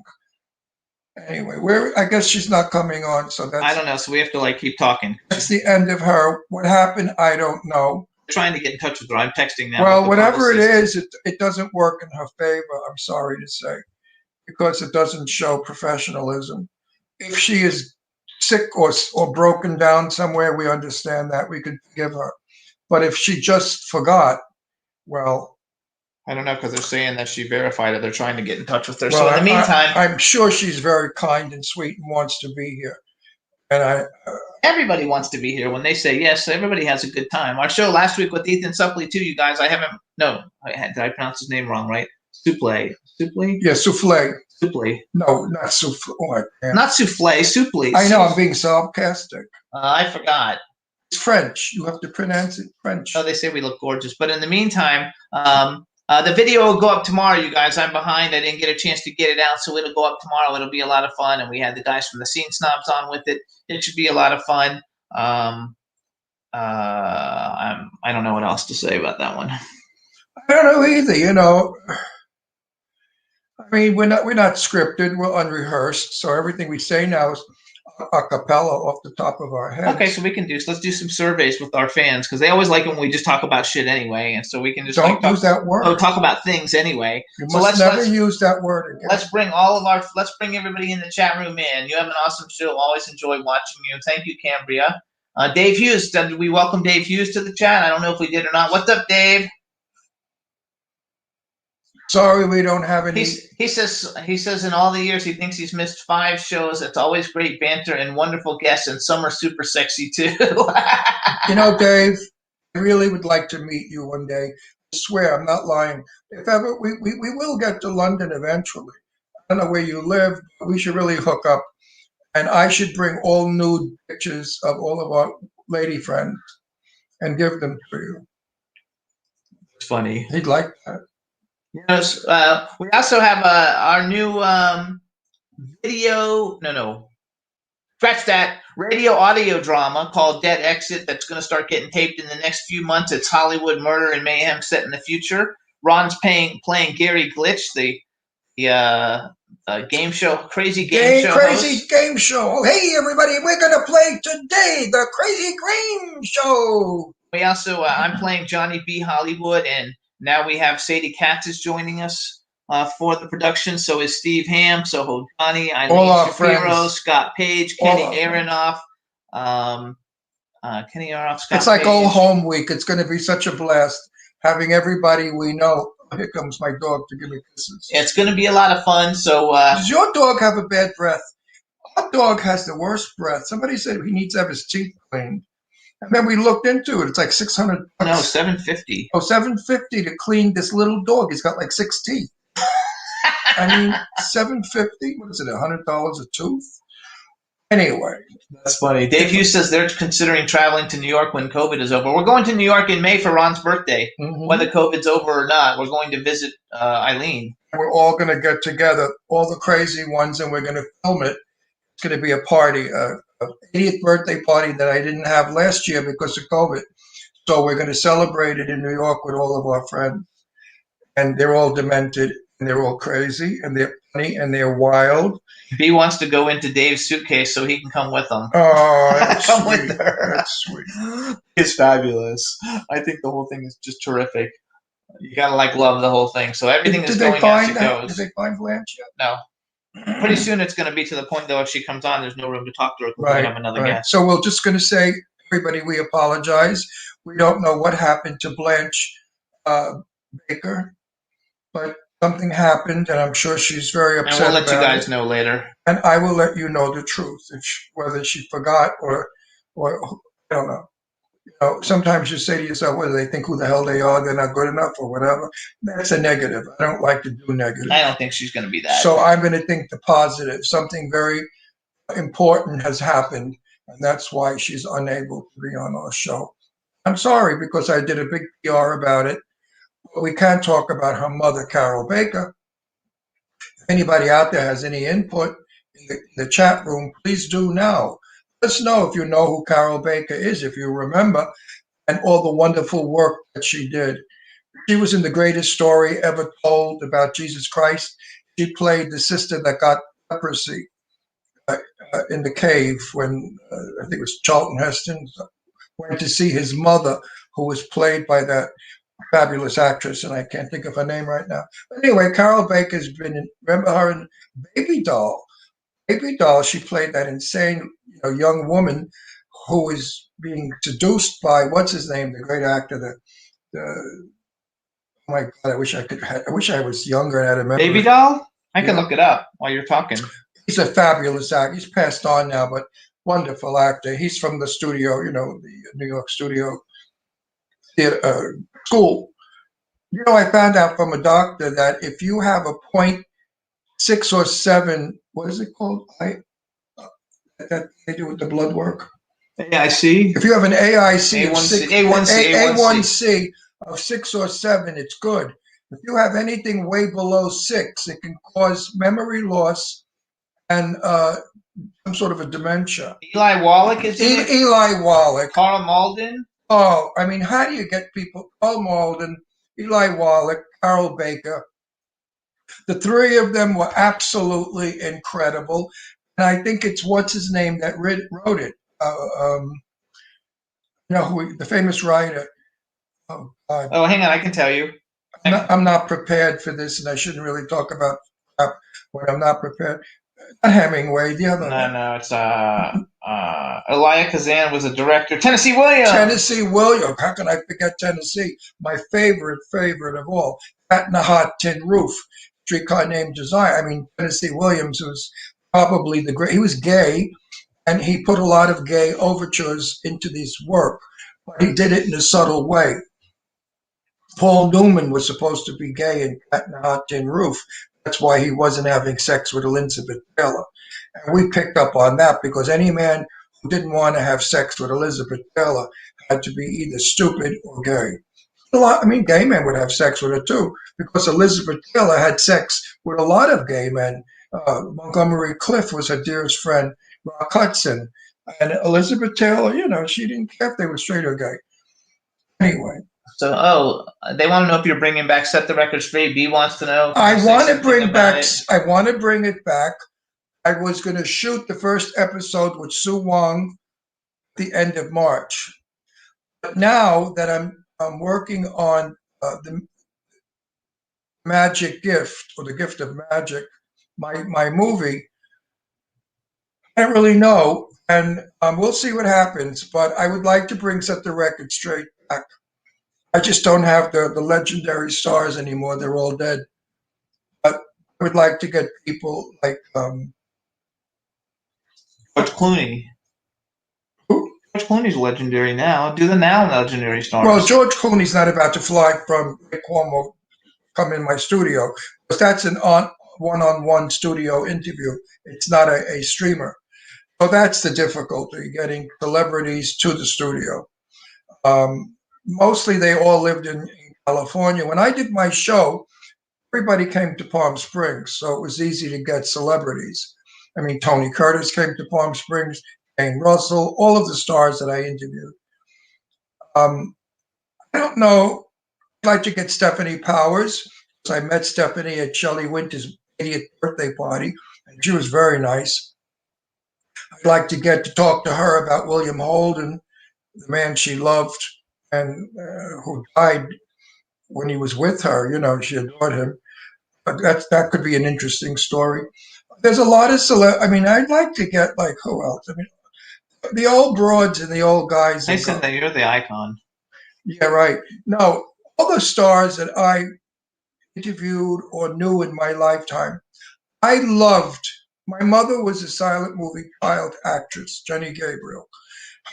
Anyway, I guess she's not coming on, so that's. I don't know, so we have to keep talking. That's the end of her. What happened, I don't know. trying to get in touch with her. I'm texting now. Well, with the whatever it publicist. is, it doesn't work in her favor, I'm sorry to say, because it doesn't show professionalism. If she is sick or broken down somewhere, we understand that. We could forgive her. But if she just forgot, well, I don't know, because they're saying that she verified it. They're trying to get in touch with her. well, So in the meantime, I'm sure she's very kind and sweet and wants to be here. And everybody wants to be here. When they say yes, everybody has a good time. Our show last week with Ethan Suplee too, you guys. Did I pronounce his name wrong? Right? Suplee. Yeah, souffle. Suplee. No, not souffle. Oh, not souffle. Suplee. I know. I'm being sarcastic. I forgot. It's French. You have to pronounce it French. Oh, they say we look gorgeous. But in the meantime, the video will go up tomorrow, you guys. I'm behind. I didn't get a chance to get it out, so it'll go up tomorrow. It'll be a lot of fun. And we had the guys from the Scene Snobs on with it. It should be a lot of fun. I don't know what else to say about that one. I don't know either. You know, I mean, we're not scripted. We're unrehearsed. So everything we say now is a cappella off the top of our heads. Okay, so let's do some surveys with our fans, because they always like it when we just talk about shit anyway, and so we can just don't use that word. Talk about things anyway. You so must never use that word again. Let's bring everybody in the chat room in. You have an awesome show. Always enjoy watching you. Thank you, Cambria. Dave Hughes, did we welcome Dave Hughes to the chat? I don't know if we did or not. What's up, Dave? Sorry, we don't have any. He says in all the years he thinks he's missed 5 shows. It's always great banter and wonderful guests, and some are super sexy too. You know, Dave, I really would like to meet you one day. I swear, I'm not lying. If ever we will get to London eventually. I don't know where you live, but we should really hook up. And I should bring all nude pictures of all of our lady friends and give them to you. It's funny. He'd like that. Yes, we also have our new scratch that, radio audio drama called Dead Exit that's going to start getting taped in the next few months. It's Hollywood murder and mayhem set in the future. Ron's playing Gary Glitch, the game show, crazy game show. Oh, hey, everybody, we're going to play today the Crazy Game Show. We also, I'm playing Johnny B. Hollywood, and now we have Sadie Katz is joining us for the production. So is Steve Ham, Soho Johnny, Eileen Shapiro, Scott Page, Kenny Aronoff. Kenny Aronoff, Scott It's like Page. old home week. It's going to be such a blast having everybody we know. Here comes my dog to give me kisses. It's going to be a lot of fun. So does your dog have a bad breath? Our dog has the worst breath. Somebody said he needs to have his teeth cleaned. And then we looked into it. It's like $600. No, $750. Oh, $750 to clean this little dog. He's got like 6 teeth. I mean, $750. What is it? $100 a tooth? Anyway, that's funny. Dave Hughes says they're considering traveling to New York when COVID is over. We're going to New York in May for Ron's birthday, whether COVID's over or not. We're going to visit Eileen. We're all going to get together, all the crazy ones, and we're going to film it. It's going to be a party. 80th birthday party that I didn't have last year because of COVID. So we're going to celebrate it in New York with all of our friends. And they're all demented, and they're all crazy, and they're funny, and they're wild. B wants to go into Dave's suitcase so he can come with them. Oh, that's come sweet. with her. That's sweet. It's fabulous. I think the whole thing is just terrific. You got to love the whole thing. So everything is going as it goes. Did they find Blanche yet? No. Pretty soon it's going to be to the point, though, if she comes on, there's no room to talk to her because we have another guest. So we're just going to say, everybody, we apologize. We don't know what happened to Blanche Baker, but something happened, and I'm sure she's very upset. And we'll let you guys know later. And I will let you know the truth, whether she forgot or I don't know. You know, sometimes you say to yourself, whether they think who the hell they are, they're not good enough or whatever. That's a negative. I don't like to do negative. I don't think she's going to be that. So I'm going to think the positive. Something very important has happened, and that's why she's unable to be on our show. I'm sorry because I did a big PR about it. But we can't talk about her mother, Carol Baker. If anybody out there has any input in the chat room, please do now. Let us know if you know who Carol Baker is, if you remember, and all the wonderful work that she did. She was in The Greatest Story Ever Told about Jesus Christ. She played the sister that got leprosy in the cave when I think it was Charlton Heston went to see his mother who was played by that fabulous actress, and I can't think of her name right now. But anyway, Carol Baker's been in, remember her in Baby Doll? Baby Doll, she played that insane young woman who was being seduced by, what's his name, the great actor, the oh my God, I wish I was younger and had a memory. Baby Doll? I can Yeah. look it up while you're talking. He's a fabulous actor. He's passed on now, but wonderful actor. He's from the studio, the New York studio theater, school. I found out from a doctor that if you have a 0.6 or 7, what is it called? That they do with the blood work. AIC? If you have an AIC of A1C. A1C of 6 or 7, it's good. If you have anything way below 6, it can cause memory loss and some sort of a dementia. Eli Wallach is in it? Eli Wallach. Carl Malden? Oh, I mean, how do you get people? Carl Malden, Eli Wallach, Carol Baker. The three of them were absolutely incredible. And I think it's what's his name that wrote it. The famous writer. Oh, God. Oh, hang on, I can tell you. I'm not prepared for this, and I shouldn't really talk about crap when I'm not prepared. Not Hemingway, the other one. No, it's Elia Kazan was a director. Tennessee Williams. Tennessee Williams. How can I forget Tennessee? My favorite of all. Cat in a Hot Tin Roof. Streetcar Named Desire. I mean, Tennessee Williams was probably the great. He was gay, and he put a lot of gay overtures into this work, but he did it in a subtle way. Paul Newman was supposed to be gay in Cat in a Hot Tin Roof. That's why he wasn't having sex with Elizabeth Taylor. And we picked up on that because any man who didn't want to have sex with Elizabeth Taylor had to be either stupid or gay. Gay men would have sex with her too, because Elizabeth Taylor had sex with a lot of gay men. Montgomery Clift was her dearest friend, Rock Hudson. And Elizabeth Taylor, she didn't care if they were straight or gay. Anyway. So, they want to know if you're bringing back Set the Record Straight. B wants to know. I want to bring it back. I was going to shoot the first episode with Sue Wong at the end of March. But now that I'm working on the Magic Gift, or the Gift of Magic, my movie, I don't really know, and we'll see what happens. But I would like to bring Set the Record Straight back. I just don't have the legendary stars anymore. They're all dead. But I would like to get people like George Clooney. who? George Clooney's legendary now. Do the now legendary stars. Well, George Clooney's not about to fly from Cuomo, come in my studio, because that's an one-on-one studio interview. It's not a streamer. So that's the difficulty, getting celebrities to the studio. Mostly they all lived in California. When I did my show, everybody came to Palm Springs, so it was easy to get celebrities. I mean, Tony Curtis came to Palm Springs, Jane Russell, all of the stars that I interviewed. I don't know. I'd like to get Stephanie Powers. I met Stephanie at Shelley Winter's 80th birthday party, and she was very nice. I'd like to get to talk to her about William Holden, the man she loved, and who died when he was with her. She adored him. But that could be an interesting story. There's a lot of I'd like to get, like, who else? The old broads and the old guys. They said that you're the icon. Yeah, right. No, all the stars that I interviewed or knew in my lifetime, I loved. My mother was a silent movie child actress, Jenny Gabriel.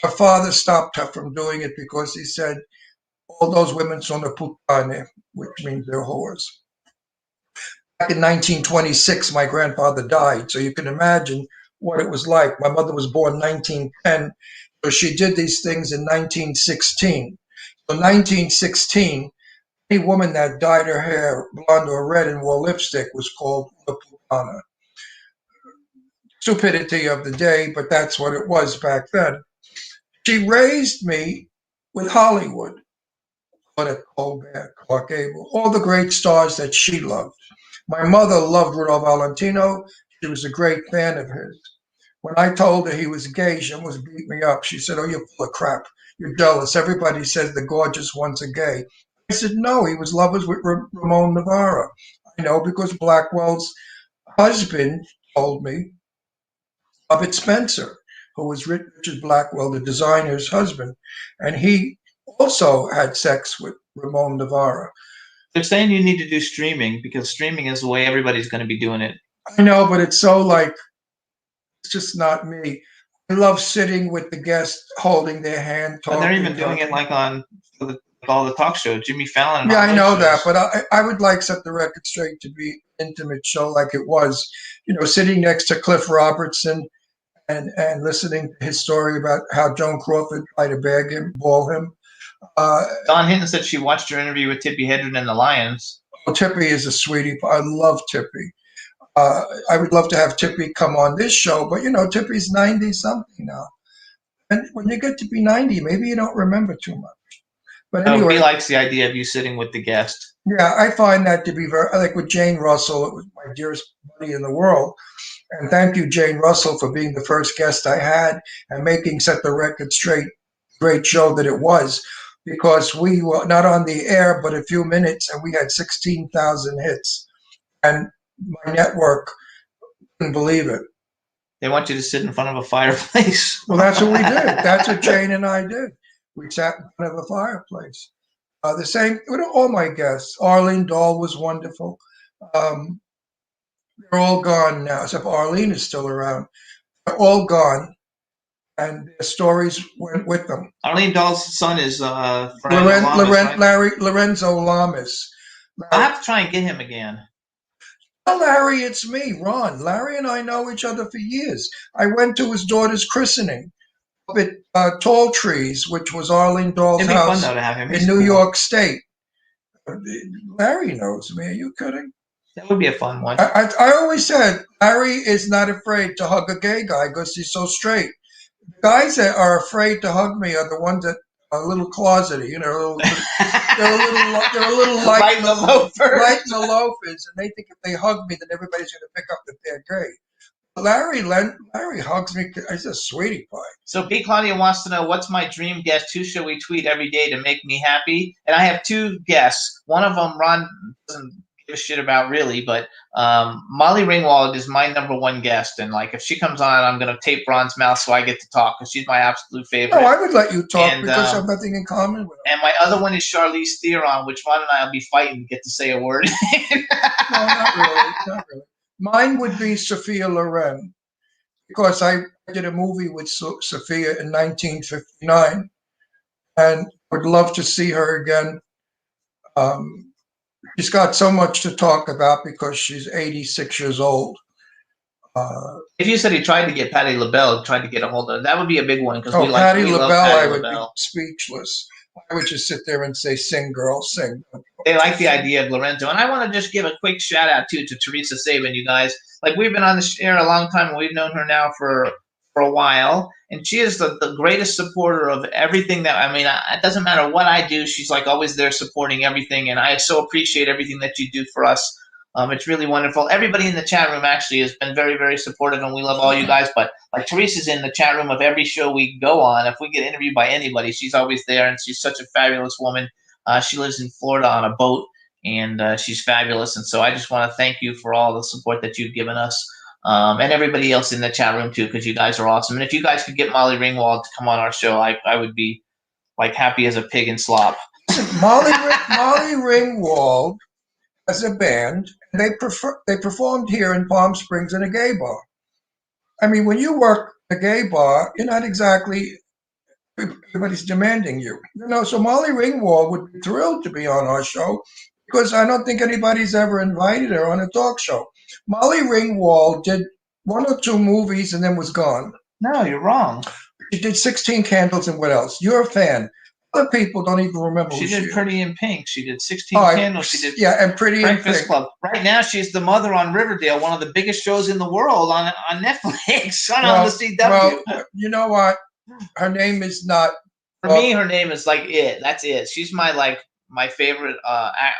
Her father stopped her from doing it because he said, all those women sono puttane, which means they're whores. Back in 1926, my grandfather died, so you can imagine what it was like. My mother was born 1910, so she did these things in 1916. So 1916, any woman that dyed her hair blonde or red and wore lipstick was called a puttana. Stupidity of the day, but that's what it was back then. She raised me with Hollywood, Colbert, Clark Gable, all the great stars that she loved. My mother loved Rudolph Valentino. She was a great fan of his. When I told her he was gay, she almost beat me up. She said, "Oh, you're full of crap. you're jealous. Everybody says the gorgeous ones are gay. I said, no, he was lovers with Ramon Navarro. I know because Blackwell's husband told me, Robert Spencer, who was Richard Blackwell, the designer's husband, and he also had sex with Ramon Navarro. They're saying you need to do streaming because streaming is the way everybody's going to be doing it. I know, but it's so like, it's just not me. I love sitting with the guests, holding their hand, talking. And they're even doing it like on all the talk shows, Jimmy Fallon. And Yeah, all I those know shows. that, but I would like Set the Record Straight to be an intimate show like it was, sitting next to Cliff Robertson and listening to his story about how Joan Crawford tried to bag him, ball him. Dawn Hinton said she watched your interview with Tippi Hedren and the Lions. Tippi is a sweetie. I love Tippi. I would love to have Tippi come on this show, but Tippi's 90-something now. And when you get to be 90, maybe you don't remember too much. But anyway, he likes the idea of you sitting with the guest. Yeah, I find that to be like with Jane Russell. It was my dearest buddy in the world. And thank you, Jane Russell, for being the first guest I had and making Set the Record Straight great show that it was, because we were not on the air but a few minutes and we had 16,000 hits. And my network couldn't believe it. They want you to sit in front of a fireplace. Well, that's what we did. That's what Jane and I did. We sat in front of a fireplace. The same with all my guests. Arlene Dahl was wonderful. They're all gone now, except Arlene is still around. They're all gone, and their stories went with them. Arlene Dahl's son is Lorenzo Lamas. I have to try and get him again. Larry, it's me, Ron. Larry and I know each other for years. I went to his daughter's christening up at Tall Trees, which was Arlene Dahl's It'd be house fun, though, to have him. in New York State. Larry knows me. Are you kidding? That would be a fun one. I always said Larry is not afraid to hug a gay guy because he's so straight. The guys that are afraid to hug me are the ones that are a little closeted. They're a little light Light in the loafers. Light in the loafers, and they think if they hug me, then everybody's going to pick up that they're gay. Larry hugs me. He's a sweetie pie. So B. Claudia wants to know, what's my dream guest? Who should we tweet every day to make me happy? And I have two guests. One of them, Ron doesn't give a shit about really, but Molly Ringwald is my number one guest. And like, if she comes on, I'm going to tape Ron's mouth so I get to talk because she's my absolute favorite. Oh, I would let you talk because I have nothing in common with her. And my other one is Charlize Theron, which Ron and I will be fighting to get to say a word. No, not really. Mine would be Sophia Loren, because I did a movie with Sophia in 1959, and would love to see her again. She's got so much to talk about because she's 86 years old. If you said he tried to get Patti LaBelle, tried to get a hold of, that would be a big one because Patti LaBelle, I would be speechless. I would just sit there and say, "Sing, girl, sing." They like the idea of Lorenzo. And I want to just give a quick shout out to Teresa Sabin, you guys. Like, we've been on the air a long time, and we've known her now for a while. And she is the greatest supporter of everything it doesn't matter what I do. She's like always there supporting everything. And I so appreciate everything that you do for us. It's really wonderful. Everybody in the chat room actually has been very, very supportive, and we love all you guys. But like, Teresa's in the chat room of every show we go on. If we get interviewed by anybody, she's always there, and she's such a fabulous woman. She lives in Florida on a boat, and she's fabulous. And so I just want to thank you for all the support that you've given us, and everybody else in the chat room too, because you guys are awesome. And if you guys could get Molly Ringwald to come on our show, I would be like happy as a pig in slop. Molly Ringwald as a band, they performed here in Palm Springs in a gay bar. I mean, when you work a gay bar, you're not exactly everybody's demanding you. So Molly Ringwald would be thrilled to be on our show because I don't think anybody's ever invited her on a talk show. Molly Ringwald did 1 or 2 movies and then was gone. No, you're wrong. She did 16 Candles and what else? You're a fan. Other people don't even remember. She did Pretty in Pink. She did 16 Candles. She did and Pretty in Pink. Club. Right now, she's the mother on Riverdale, one of the biggest shows in the world on Netflix on the CW. Well, you know what? Her name is not. For me, her name is like it. That's it. She's my favorite,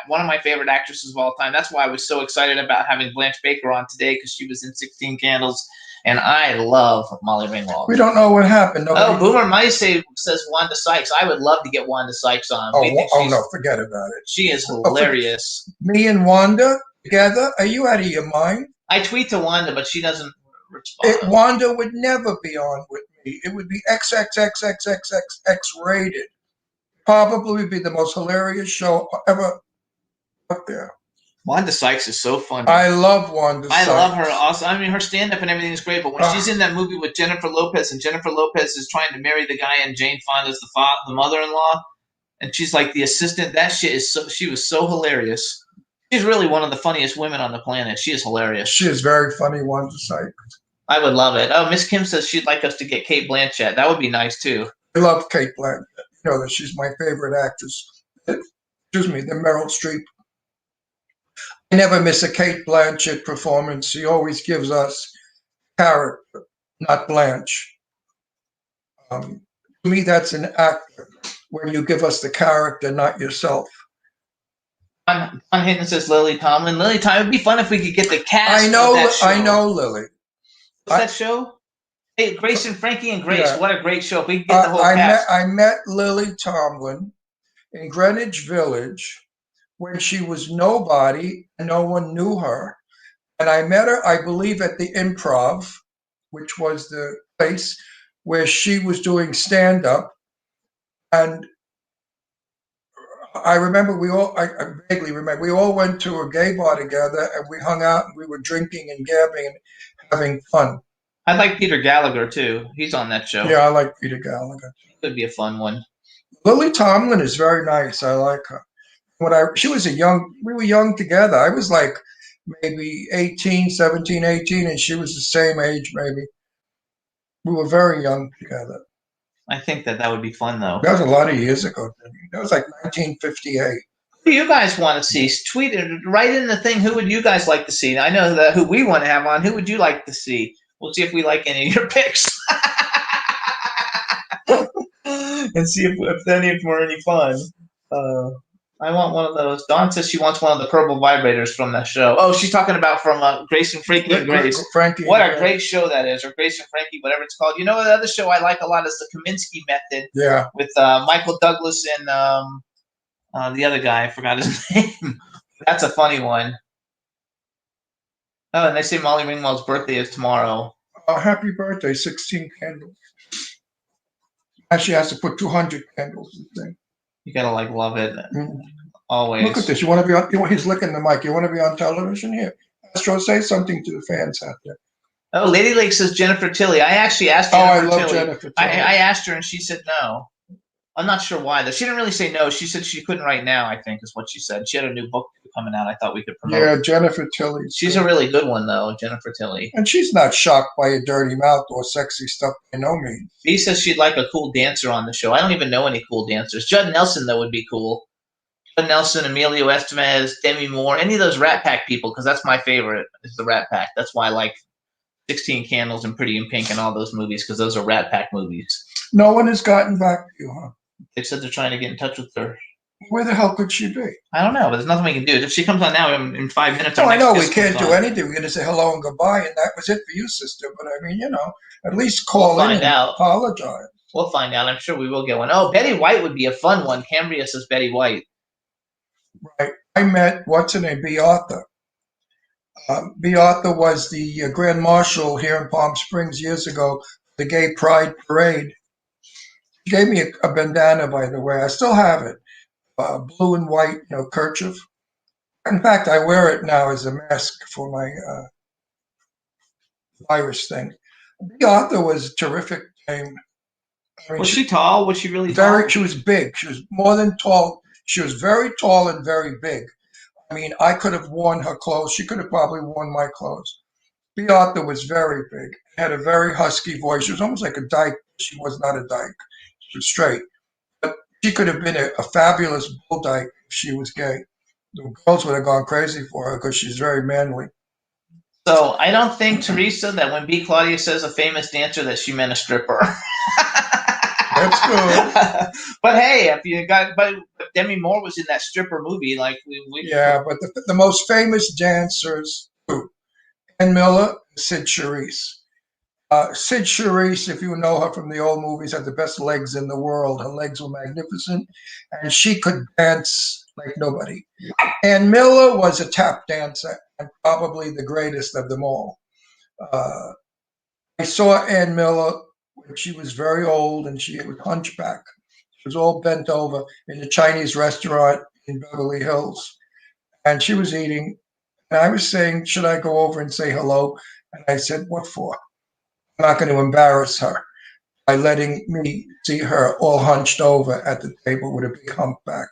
one of my favorite actresses of all time. That's why I was so excited about having Blanche Baker on today, because she was in 16 Candles. and I love Molly Ringwald. We don't know what happened. Nobody. Oh, Boomer Mice says Wanda Sykes. I would love to get Wanda Sykes on. Oh no, forget about it. She is hilarious. Me and Wanda together? Are you out of your mind? I tweet to Wanda, but she doesn't respond. Wanda would never be on with me. It would be XXXXXXX rated. Probably be the most hilarious show ever up there. Wanda Sykes is so funny. I love Wanda Sykes. I love her also. I mean, her stand-up and everything is great, but when she's in that movie with Jennifer Lopez, and Jennifer Lopez is trying to marry the guy, and Jane Fonda's the mother-in-law, and she's like the assistant, that shit is so, she was so hilarious. She's really one of the funniest women on the planet. She is hilarious. She is very funny, Wanda Sykes. I would love it. Oh, Miss Kim says she'd like us to get Kate Blanchett. That would be nice, too. I love Kate Blanchett. You know that she's my favorite actress. Excuse me, then Meryl Streep. I never miss a Kate Blanchett performance. She always gives us character, not Blanche. To me, that's an actor, when you give us the character, not yourself. John Hinton says Lily Tomlin. Lily Tomlin, it would be fun if we could get the cast. I know Lily. What's that show? Hey, Grace and Frankie and Grace. Yeah. What a great show. If we could get the whole cast. I met Lily Tomlin in Greenwich Village when she was nobody and no one knew her. And I met her, I believe, at the Improv, which was the place where she was doing stand-up. And I remember I vaguely remember, we all went to a gay bar together and we hung out and we were drinking and gabbing and having fun. I like Peter Gallagher, too. He's on that show. Yeah, I like Peter Gallagher. Could be a fun one. Lily Tomlin is very nice. I like her. We were young together. I was like maybe 17, 18, and she was the same age, maybe. We were very young together. I think that would be fun, though. That was a lot of years ago. That was like 1958. Who do you guys want to see? Tweet it, write in the thing. Who would you guys like to see? I know that who we want to have on. Who would you like to see? We'll see if we like any of your picks. And see if any of them are any fun. I want one of those. Dawn says she wants one of the purple vibrators from that show. Oh, she's talking about from Grace and Frankie and Grace. What a great show that is, or Grace and Frankie, whatever it's called. You know, the other show I like a lot is the Kaminsky Method. Yeah. With Michael Douglas and the other guy. I forgot his name. That's a funny one. Oh, and they say Molly Ringwald's birthday is tomorrow. Oh, happy birthday, 16 candles. Actually has to put 200 candles in the thing. You gotta love it. Always. Look at this. You want to be on? He's licking the mic. You want to be on television here? Astro, say something to the fans out there. Oh, Lady Lake says Jennifer Tilly. I actually asked Jennifer Tilly. Oh, I love Tilly. Jennifer Tilly. I asked her and she said no. I'm not sure why. She didn't really say no. She said she couldn't right now, I think is what she said. She had a new book coming out. I thought we could promote. Yeah, Jennifer Tilly. She's a really good one, though, Jennifer Tilly. And she's not shocked by a dirty mouth or sexy stuff by no means. She says she'd like a cool dancer on the show. I don't even know any cool dancers. Judd Nelson, though, would be cool. Judd Nelson, Emilio Estevez, Demi Moore, any of those Rat Pack people, because that's my favorite, is the Rat Pack. That's why I like 16 Candles and Pretty in Pink and all those movies, because those are Rat Pack movies. No one has gotten back to you, huh? They said they're trying to get in touch with her. Where the hell could she be? I don't know, but there's nothing we can do. If she comes on now in 5 minutes, I know we can't do anything. We're going to say hello and goodbye, and that was it for you, sister. But I mean, at least call in and apologize. We'll find out. I'm sure we will get one. Oh, Betty White would be a fun one. Cambria says Betty White. Right. I met, what's her name, B. Arthur. B. Arthur was the Grand Marshal here in Palm Springs years ago, the Gay Pride Parade. She gave me a bandana, by the way. I still have it. Blue and white, kerchief. In fact, I wear it now as a mask for my virus thing. B. Arthur was a terrific name. I mean, was she tall? Was she really tall? She was big. She was more than tall. She was very tall and very big. I mean, I could have worn her clothes. She could have probably worn my clothes. B. Arthur was very big. Had a very husky voice. She was almost like a dyke. She was not a dyke. She was straight. But she could have been a fabulous bull dyke if she was gay. The girls would have gone crazy for her because she's very manly. So I don't think, Teresa, that when B. Claudia says a famous dancer that she meant a stripper. That's good. But hey, but Demi Moore was in that stripper movie, like yeah, but the most famous dancers, Ann Miller, Sid Charisse. Sid Charisse, if you know her from the old movies, had the best legs in the world. Her legs were magnificent, and she could dance like nobody. Ann Miller was a tap dancer and probably the greatest of them all. I saw Ann Miller when she was very old and she was hunchback. She was all bent over in a Chinese restaurant in Beverly Hills. And she was eating. And I was saying, should I go over and say hello? And I said, what for? I'm not going to embarrass her by letting me see her all hunched over at the table with a big humpback.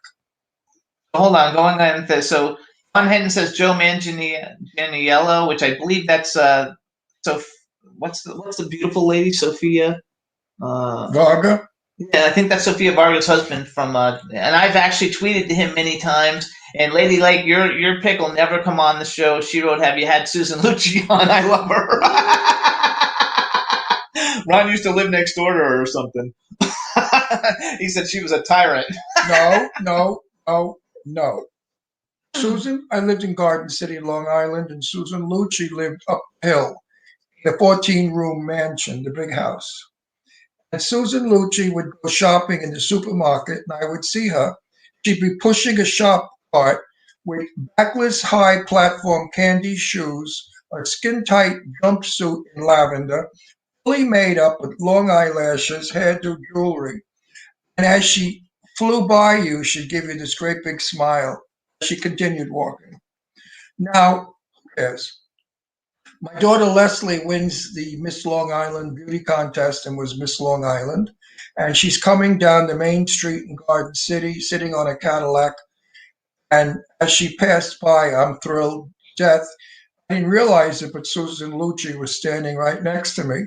Hold on, going on with this. So John Henton says Joe Manganiello, which I believe that's so. What's the beautiful lady, Sophia? Varga? Yeah, I think that's Sophia Varga's husband from. And I've actually tweeted to him many times. And Lady Lake, your pick will never come on the show. She wrote, "Have you had Susan Lucci on? I love her." Ron used to live next door to her or something. He said she was a tyrant. No. Susan, I lived in Garden City, Long Island, and Susan Lucci lived uphill in a 14-room mansion, the big house. And Susan Lucci would go shopping in the supermarket, and I would see her. She'd be pushing a shop cart with backless high platform candy shoes, a skin-tight jumpsuit in lavender, fully made up with long eyelashes, hairdo, jewelry. And as she flew by you, she'd give you this great big smile. She continued walking. Now, yes, my daughter Leslie wins the Miss Long Island beauty contest and was Miss Long Island. And she's coming down the main street in Garden City, sitting on a Cadillac. And as she passed by, I'm thrilled to death. I didn't realize it, but Susan Lucci was standing right next to me.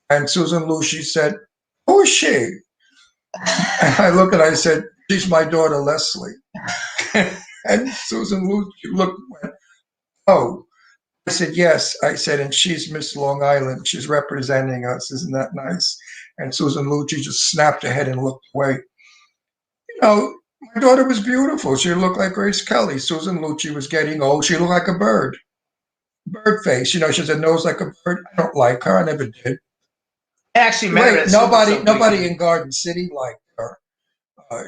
And Susan Lucci said, "Who is she?" And I looked and I said, "She's my daughter, Leslie." And Susan Lucci looked and went, "Oh." I said, "Yes." I said, "And she's Miss Long Island. She's representing us. Isn't that nice?" And Susan Lucci just snapped her head and looked away. You know, my daughter was beautiful. She looked like Grace Kelly. Susan Lucci was getting old. She looked like a bird. Bird face. You know, she has a nose like a bird. I don't like her. I never did. I actually met her at Nobody in Garden City liked her.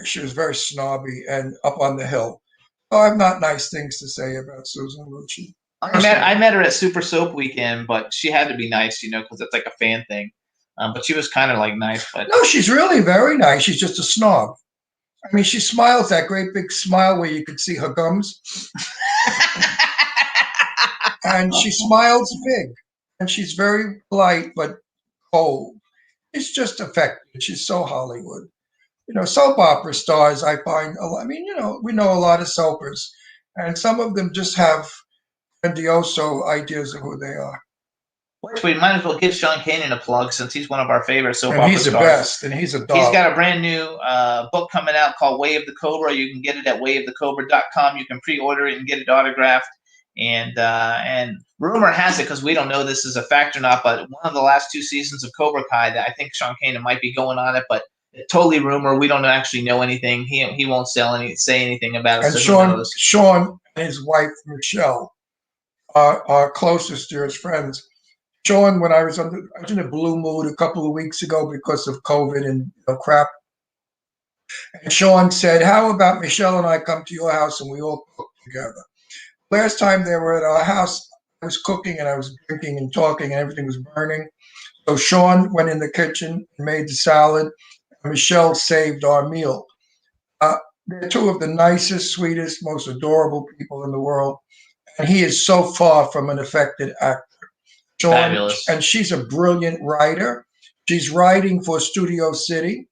She was very snobby and up on the hill. So I have not nice things to say about Susan Lucci. I met her at Super Soap Weekend, but she had to be nice, you know, because it's like a fan thing. But she was kind of like nice. But no, she's really very nice. She's just a snob. I mean, she smiles that great big smile where you could see her gums. And she smiles big. And she's very polite, but cold. It's just affected. She's so Hollywood. You know, soap opera stars, I find, I mean, you know, we know a lot of soapers. And some of them just have grandioso ideas of who they are. We might as well give Sean Kanan a plug since he's one of our favorite soap opera stars. And he's the best, and he's a dog. He's got a brand new book coming out called Way of the Cobra. You can get it at wayofthecobra.com. You can pre-order it and get it autographed. And rumor has it, because we don't know this is a fact or not, but one of the last 2 seasons of Cobra Kai that I think Sean Kanan might be going on it, but totally rumor. We don't actually know anything. He won't say anything about it. And so Sean and his wife Michelle are closest, dearest friends. Sean, when I was in a blue mood a couple of weeks ago because of COVID and crap. And Sean said, "How about Michelle and I come to your house and we all cook together?" Last time they were at our house, I was cooking and I was drinking and talking and everything was burning. So Sean went in the kitchen and made the salad. And Michelle saved our meal. They're 2 of the nicest, sweetest, most adorable people in the world. And he is so far from an affected actor. Sean, fabulous. And she's a brilliant writer. She's writing for Studio City.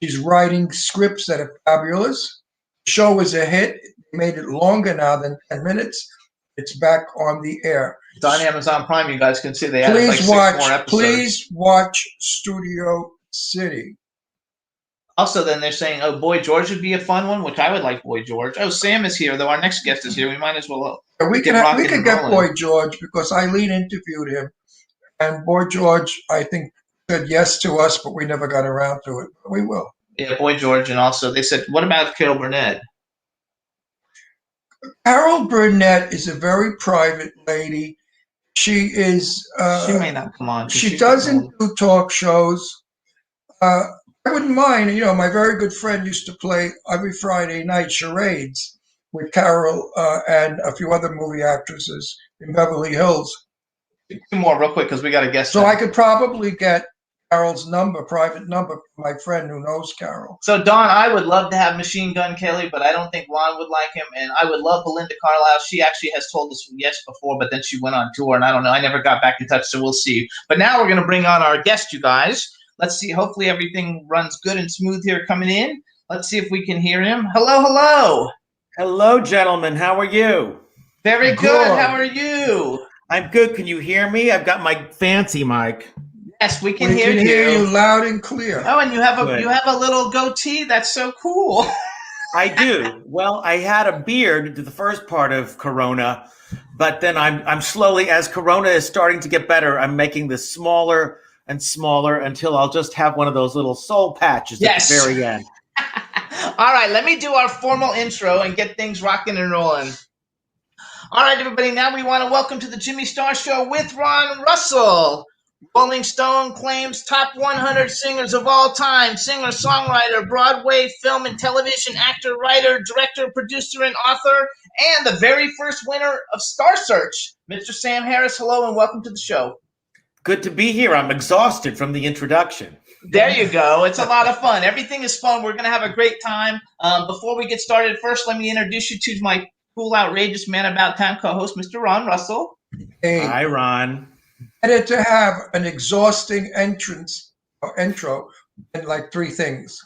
She's writing scripts that are fabulous. The show is a hit. They made it longer now than 10 minutes. It's back on the air. It's on Amazon Prime. You guys can see they added like 6 more episodes. Please watch Studio City. Also, then they're saying, "Oh, Boy George would be a fun one," which I would like. Boy George. Oh, Sam is here though. Our next guest is here. We might as well. We could get Boy George because Eileen interviewed him, and Boy George, I think, said yes to us, but we never got around to it. But we will. Yeah, Boy George, and also they said, "What about Carol Burnett?" Carol Burnett is a very private lady. She is. She may not come on. 'cause She she's doesn't do talk shows. I wouldn't mind. You know, my very good friend used to play every Friday night charades with Carol and a few other movie actresses in Beverly Hills. Two more real quick because we got a guest. So I could probably get Carol's number, private number, from my friend who knows Carol. So Don, I would love to have Machine Gun Kelly, but I don't think Ron would like him. And I would love Belinda Carlisle. She actually has told us yes before, but then she went on tour, and I don't know. I never got back in touch, so we'll see. But now we're going to bring on our guest, you guys. Let's see. Hopefully everything runs good and smooth here coming in. Let's see if we can hear him. Hello, hello. Hello, gentlemen. How are you? Very good. Good. How are you? I'm good. Can you hear me? I've got my fancy mic. Yes, we can We hear can hear you loud and clear. Oh, and you have Good. a little goatee. That's so cool. I do. Well, I had a beard the first part of Corona, but then I'm slowly, as Corona is starting to get better, I'm making this smaller and smaller until I'll just have one of those little soul patches Yes. at the very end. All right, let me do our formal intro and get things rocking and rolling. All right, everybody, now we want to welcome to the Jimmy Star Show with Ron Russell. Rolling Stone claims top 100 singers of all time, singer, songwriter, Broadway, film and television actor, writer, director, producer, and author, and the very first winner of Star Search, Mr. Sam Harris. Hello and welcome to the show. Good to be here. I'm exhausted from the introduction. There you go. It's a lot of fun. Everything is fun. We're going to have a great time. Before we get started, first, let me introduce you to my cool, outrageous man about town co-host, Mr. Ron Russell. Hey, Hi, Ron. better to have an exhausting entrance or intro and like three things.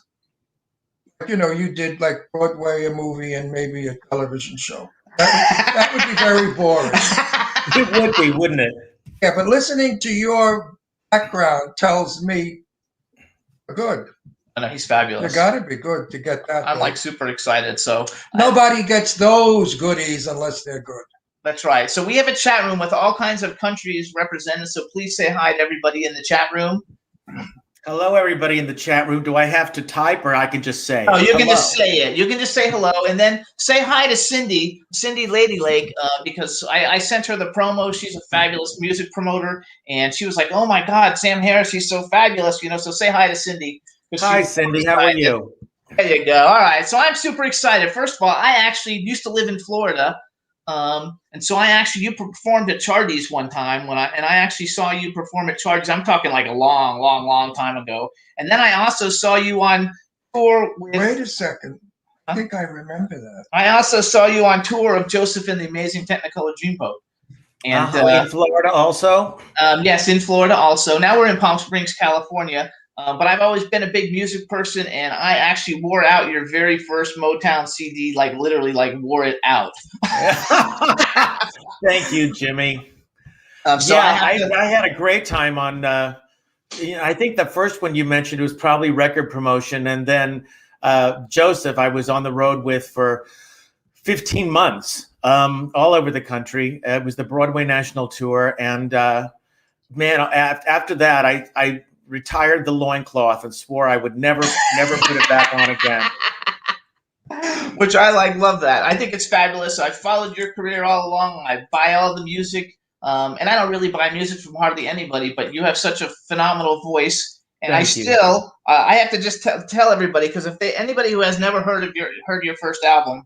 You know, you did like Broadway, a movie, and maybe a television show. That would be very boring. It would be, wouldn't it? Yeah, but listening to your background tells me good. I know, he's You fabulous. got to be good to get that. I'm like super excited. So Nobody gets those goodies unless they're good. that's right. So we have a chat room with all kinds of countries represented. So please say hi to everybody in the chat room. Hello, everybody in the chat room. Do I have to type or I can just say? Oh, you can hello? just say it. You can just say hello and then say hi to Cindy Lady Lake, because I sent her the promo. She's a fabulous music promoter, and she was like, "Oh my God, Sam Harris, he's so fabulous!" You know, so say hi to Cindy. 'Cause Hi, she's Cindy. super How are excited. you? There you go. All right. So I'm super excited. First of all, I actually used to live in Florida. And so you performed at Chardy's one time I actually saw you perform at Chardy's. I'm talking like a long, long, long time ago. And then I also saw you on tour with, Wait a second. I think I remember that. I also saw you on tour of Joseph and the Amazing Technicolor Dreamboat. And in Florida also? yes, in Florida also. Now we're in Palm Springs, California. But I've always been a big music person, and I actually wore out your very first Motown CD, like literally, like wore it out. Thank you, Jimmy. So yeah, I I had a great time on. I think the first one you mentioned was probably record promotion, and then Joseph, I was on the road with for 15 months, all over the country. It was the Broadway National Tour, and man, after that, I retired the loincloth and swore I would never put it back on again. which I love that. I think it's fabulous. I followed your career all along. I buy all the music, and I don't really buy music from hardly anybody, but you have such a phenomenal voice. And Thank you. I have to just tell everybody, because if anybody who has never heard your first album,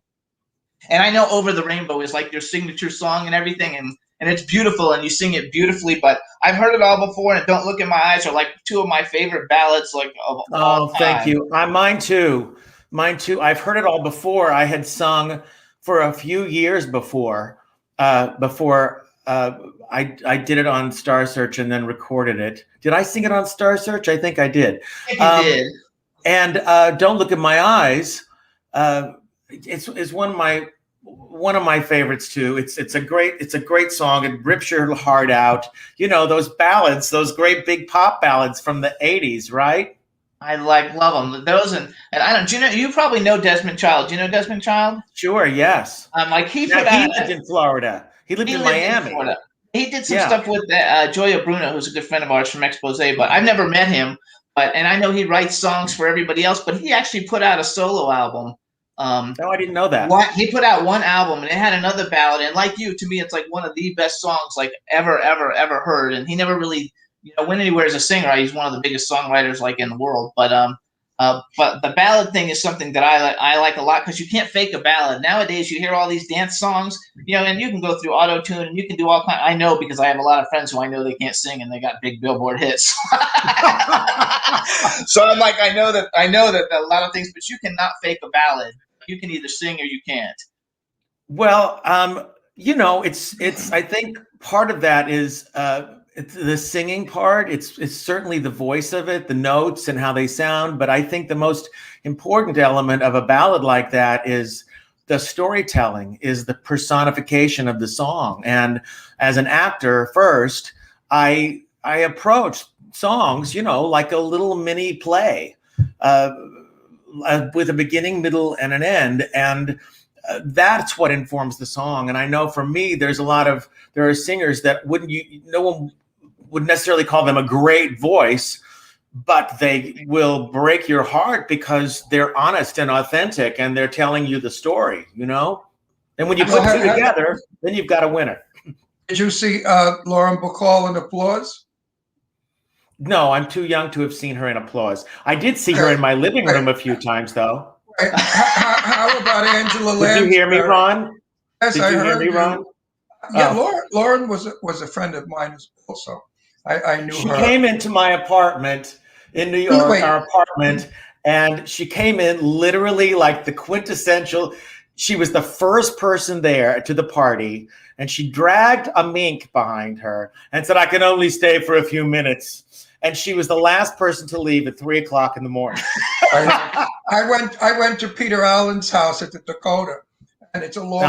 and I know "Over the Rainbow" is like your signature song and everything, and it's beautiful, and you sing it beautifully. But I've heard it all before, and "Don't Look in My Eyes" are like two of my favorite ballads, like of all time. Thank you. Mine too. I've heard it all before. I had sung for a few years before I did it on Star Search and then recorded it. Did I sing it on Star Search? I think I did. I think you did. And "Don't Look in My Eyes" is one of my favorites too. It's a great song. It rips your heart out. You know, those ballads, those great big pop ballads from the 80s, right? I love them. Those and I don't. Do you know? You probably know Desmond Child. Do you know Desmond Child? Sure, yes. He Now, put he out. lived in Florida. He lived in lived Miami. Florida. He did some Yeah. stuff with Joya Bruno, who's a good friend of ours from Expose. But I've never met him. And I know he writes songs for everybody else. But he actually put out a solo album No, I didn't know that. What he put out one album and it had another ballad, and like you, to me, it's like one of the best songs like ever heard. And he never really, went anywhere as a singer. He's one of the biggest songwriters like in the world. But the ballad thing is something that I like a lot because you can't fake a ballad nowadays. You hear all these dance songs, and you can go through auto tune and you can do all kind. I know because I have a lot of friends who I know they can't sing and they got big Billboard hits. So I'm like, I know that a lot of things, but you cannot fake a ballad. You can either sing or you can't. Well, it's. I think part of that is it's the singing part. It's certainly the voice of it, the notes and how they sound. But I think the most important element of a ballad like that is the storytelling, is the personification of the song. And as an actor, first, I approach songs, like a little mini play. With a beginning, middle, and an end, and that's what informs the song. And I know for me, there are singers that no one would necessarily call them a great voice, but they will break your heart because they're honest and authentic, and they're telling you the story. And when you put two together, then you've got a winner. Did you see Lauren Bacall in Applause? No, I'm too young to have seen her in Applause. I did see her in my living room a few times, though. How about Angela Lansbury? Did you hear me, Ron? Yes, Did you hear me, Ron? Yeah, Lauren was a friend of mine also. I knew her. She came into my apartment in New York, our apartment, and she came in literally like the quintessential. She was the first person there to the party, and she dragged a mink behind her and said, "I can only stay for a few minutes." And she was the last person to leave at 3:00 in the morning. I went to Peter Allen's house at the Dakota, and it's a long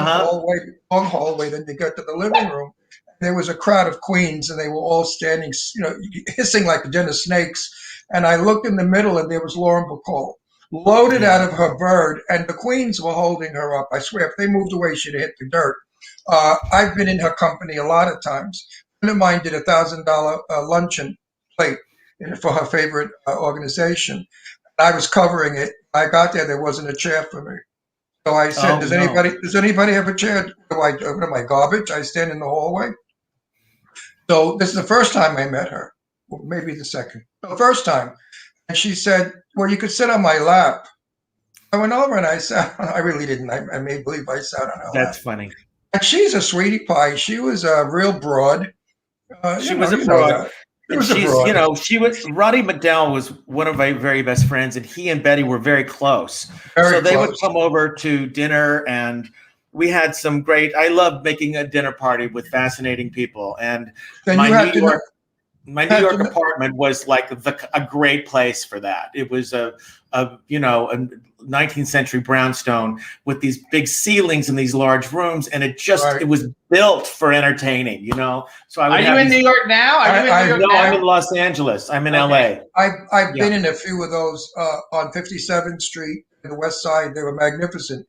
hallway. Then you get to the living room. There was a crowd of queens, and they were all standing, hissing like a den of snakes. And I looked in the middle, and there was Lauren Bacall, loaded out of her bird, and the queens were holding her up. I swear, if they moved away, she'd hit the dirt. I've been in her company a lot of times. A friend of mine did $1,000 luncheon plate for her favorite organization. I was covering it. I got there wasn't a chair for me. So I said, does anybody have a chair? What am I, garbage? I stand in the hallway. So this is the first time I met her, or maybe the second. The first time. And she said, well, you could sit on my lap. I went over and I sat. I really didn't. I made believe I sat on her lap. That's funny. And she's a sweetie pie. She was a real broad. She was a broad. Roddy McDowall was one of my very best friends, and he and Betty were very close. They would come over to dinner, and we had some great. I loved making a dinner party with fascinating people, and my New York apartment was like a great place for that. It was a 19th century brownstone with these big ceilings and these large rooms, and it was built for entertaining, So Are you in New York now? I'm in Los Angeles. I'm in LA. I've been in a few of those on 57th Street and the West Side. They were magnificent.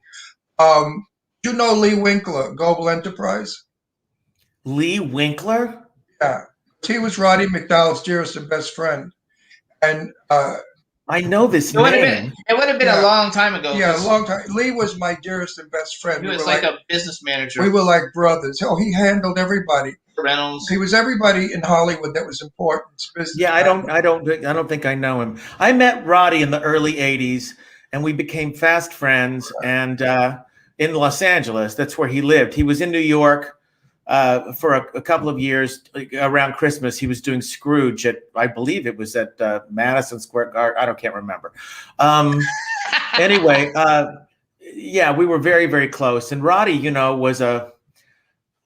Do you know Lee Winkler, Global Enterprise? Lee Winkler? Yeah. He was Roddy McDowall's dearest and best friend. And I know this name. It would have been a long time ago. Yeah, a long time. Lee was my dearest and best friend. He was like a business manager. We were like brothers. Oh, he handled everybody. Reynolds. He was everybody in Hollywood that was important. Yeah, I don't think I know him. I met Roddy in the early '80s, and we became fast friends. And in Los Angeles, that's where he lived. He was in New York for a couple of years. Around Christmas, he was doing Scrooge I believe it was at Madison Square Garden. I can't remember. Anyway, we were very, very close. And Roddy,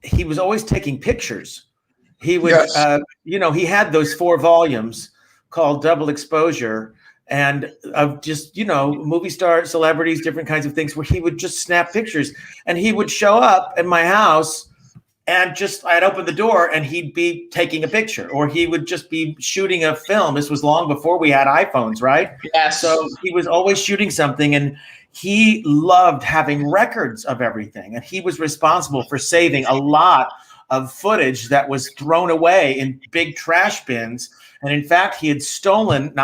he was always taking pictures. He would, he had those 4 volumes called Double Exposure, and of just, movie stars, celebrities, different kinds of things, where he would just snap pictures. And he would show up at my house, and I'd open the door and he'd be taking a picture, or he would just be shooting a film. This was long before we had iPhones, right? Yes. So he was always shooting something, and he loved having records of everything. And he was responsible for saving a lot of footage that was thrown away in big trash bins. And in fact, he had salvaged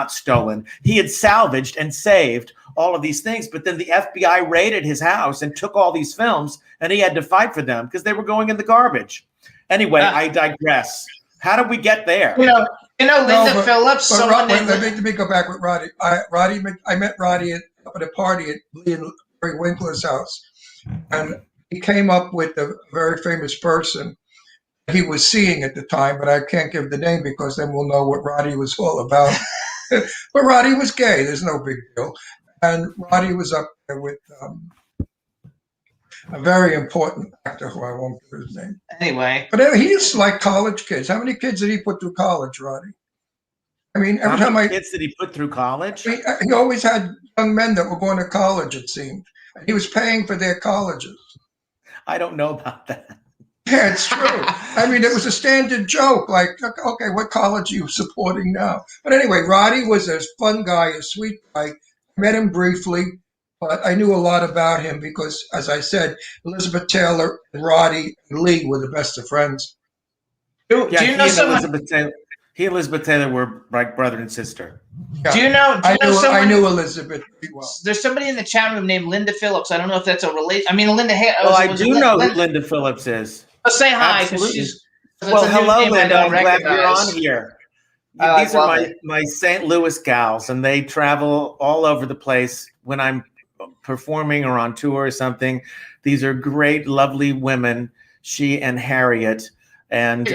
and saved all of these things. But then the FBI raided his house and took all these films, and he had to fight for them because they were going in the garbage. Anyway, I digress. How did we get there? Linda Phillips. Let me go back with Roddy. I met Roddy at a party at Lee and Larry Winkler's house, and he came up with a very famous person he was seeing at the time, but I can't give the name because then we'll know what Roddy was all about. But Roddy was gay. There's no big deal. And Roddy was up there with a very important actor who I won't give his name. Anyway. But he used to like college kids. How many kids did he put through college, Roddy? I mean, every time kids did he put through college? He always had young men that were going to college, it seemed. And he was paying for their colleges. I don't know about that. Yeah, it's true. I mean, it was a standard joke. Like, okay, what college are you supporting now? But anyway, Roddy was a fun guy, a sweet guy. I met him briefly, but I knew a lot about him because, as I said, Elizabeth Taylor and Roddy and Lee were the best of friends. Do you know someone? He and Elizabeth Taylor were like brother and sister. Yeah. Do you know I knew Elizabeth pretty well. There's somebody in the chat room named Linda Phillips. I don't know if that's a relation. I mean, Linda. Well, I do know who Linda Phillips is. Let's say hi. Well, hello, Linda. I'm glad you're on here. These are my St. Louis gals, and they travel all over the place when I'm performing or on tour or something. These are great, lovely women, she and Harriet. And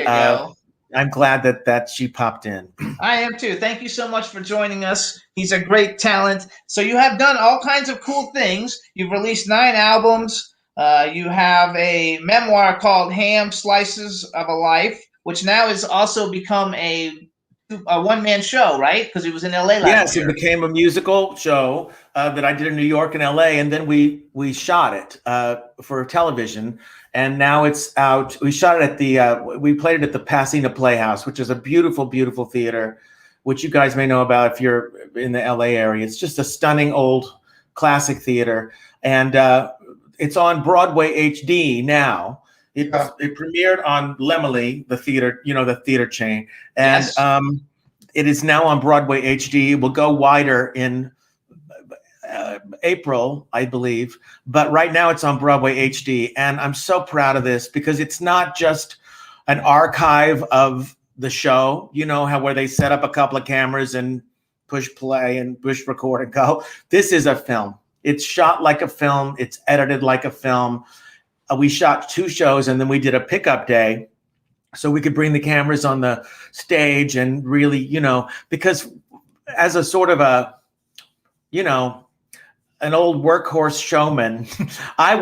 I'm glad that she popped in. I am too. Thank you so much for joining us. He's a great talent. So you have done all kinds of cool things. You've released 9 albums. You have a memoir called Ham Slices of a Life, which now has also become a one-man show, right? Because it was in L.A. last year. Yes, it became a musical show that I did in New York and L.A., and then we shot it for television, and now it's out. We shot it at we played it at the Pasadena Playhouse, which is a beautiful, beautiful theater, which you guys may know about if you're in the L.A. area. It's just a stunning old classic theater, and it's on Broadway HD now. It premiered on Laemmle, the theater, the theater chain, and it is now on Broadway HD. It will go wider in April, I believe, but right now it's on Broadway HD, and I'm so proud of this because it's not just an archive of the show. You know how where they set up a couple of cameras and push play and push record and go. This is a film. It's shot like a film. It's edited like a film. We shot 2 shows, and then we did a pickup day so we could bring the cameras on the stage and really, because as a sort of an old workhorse showman, I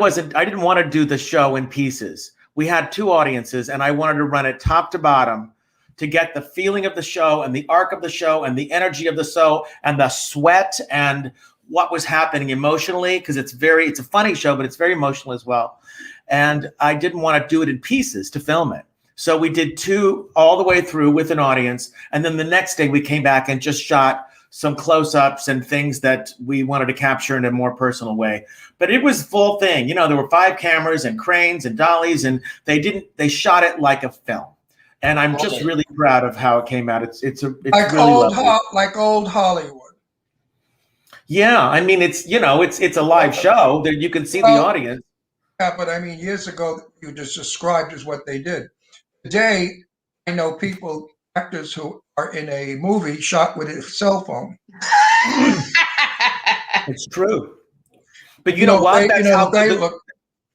didn't want to do the show in pieces. We had 2 audiences, and I wanted to run it top to bottom to get the feeling of the show and the arc of the show and the energy of the show and the sweat and what was happening emotionally, because it's a funny show, but it's very emotional as well. And I didn't want to do it in pieces to film it. So we did 2 all the way through with an audience. And then the next day we came back and just shot some close-ups and things that we wanted to capture in a more personal way. But it was full thing. There were 5 cameras and cranes and dollies, and they shot it like a film. And I'm just really proud of how it came out. It's like really like old Hollywood. Yeah, I mean it's a live show that you can see the audience. Yeah, but I mean years ago you just described as what they did. Today I know actors who are in a movie shot with a cell phone. It's true. But you know what? That's how they look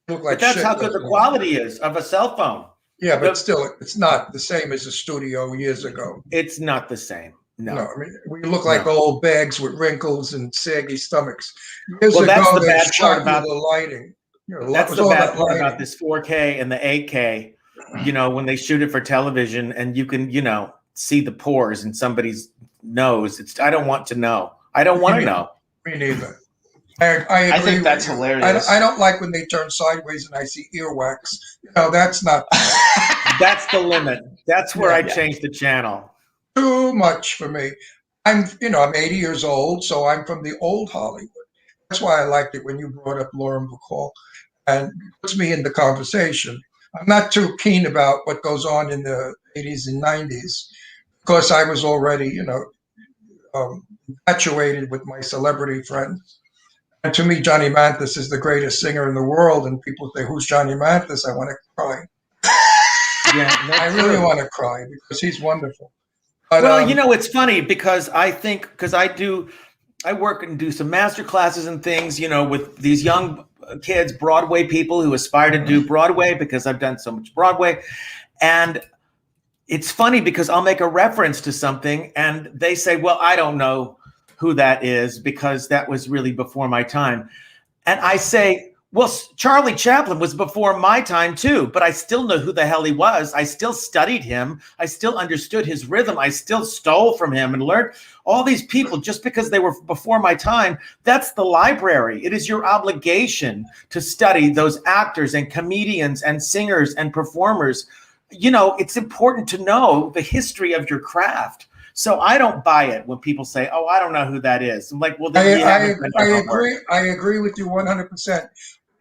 like that's how good the quality is of a cell phone. Yeah, but still it's not the same as a studio years ago. It's not the same. No, I mean we look like old bags with wrinkles and saggy stomachs. Years ago, that's the bad part about the lighting. That's the bad part about this 4K and the 8K. When they shoot it for television, and you can, see the pores in somebody's nose. I don't want to know. I don't want to know. Me neither. I agree. I think that's hilarious. I don't like when they turn sideways and I see earwax. That's not. That's the limit. That's where I changed the channel. Too much for me. I'm 80 years old, so I'm from the old Hollywood. That's why I liked it when you brought up Lauren Bacall, and it puts me in the conversation. I'm not too keen about what goes on in the 80s and 90s because I was already, infatuated with my celebrity friends. And to me, Johnny Mathis is the greatest singer in the world. And people say, "Who's Johnny Mathis?" I want to cry. Yeah, I really want to cry because he's wonderful. But, well, it's funny because I work and do some master classes and things, with these young kids, Broadway people who aspire to do Broadway because I've done so much Broadway. And it's funny because I'll make a reference to something and they say, well, I don't know who that is because that was really before my time. And I say, well, Charlie Chaplin was before my time too, but I still know who the hell he was. I still studied him. I still understood his rhythm. I still stole from him and learned all these people just because they were before my time. That's the library. It is your obligation to study those actors and comedians and singers and performers. It's important to know the history of your craft. So I don't buy it when people say, "Oh, I don't know who that is." I'm like, "Well, then I agree with you 100%.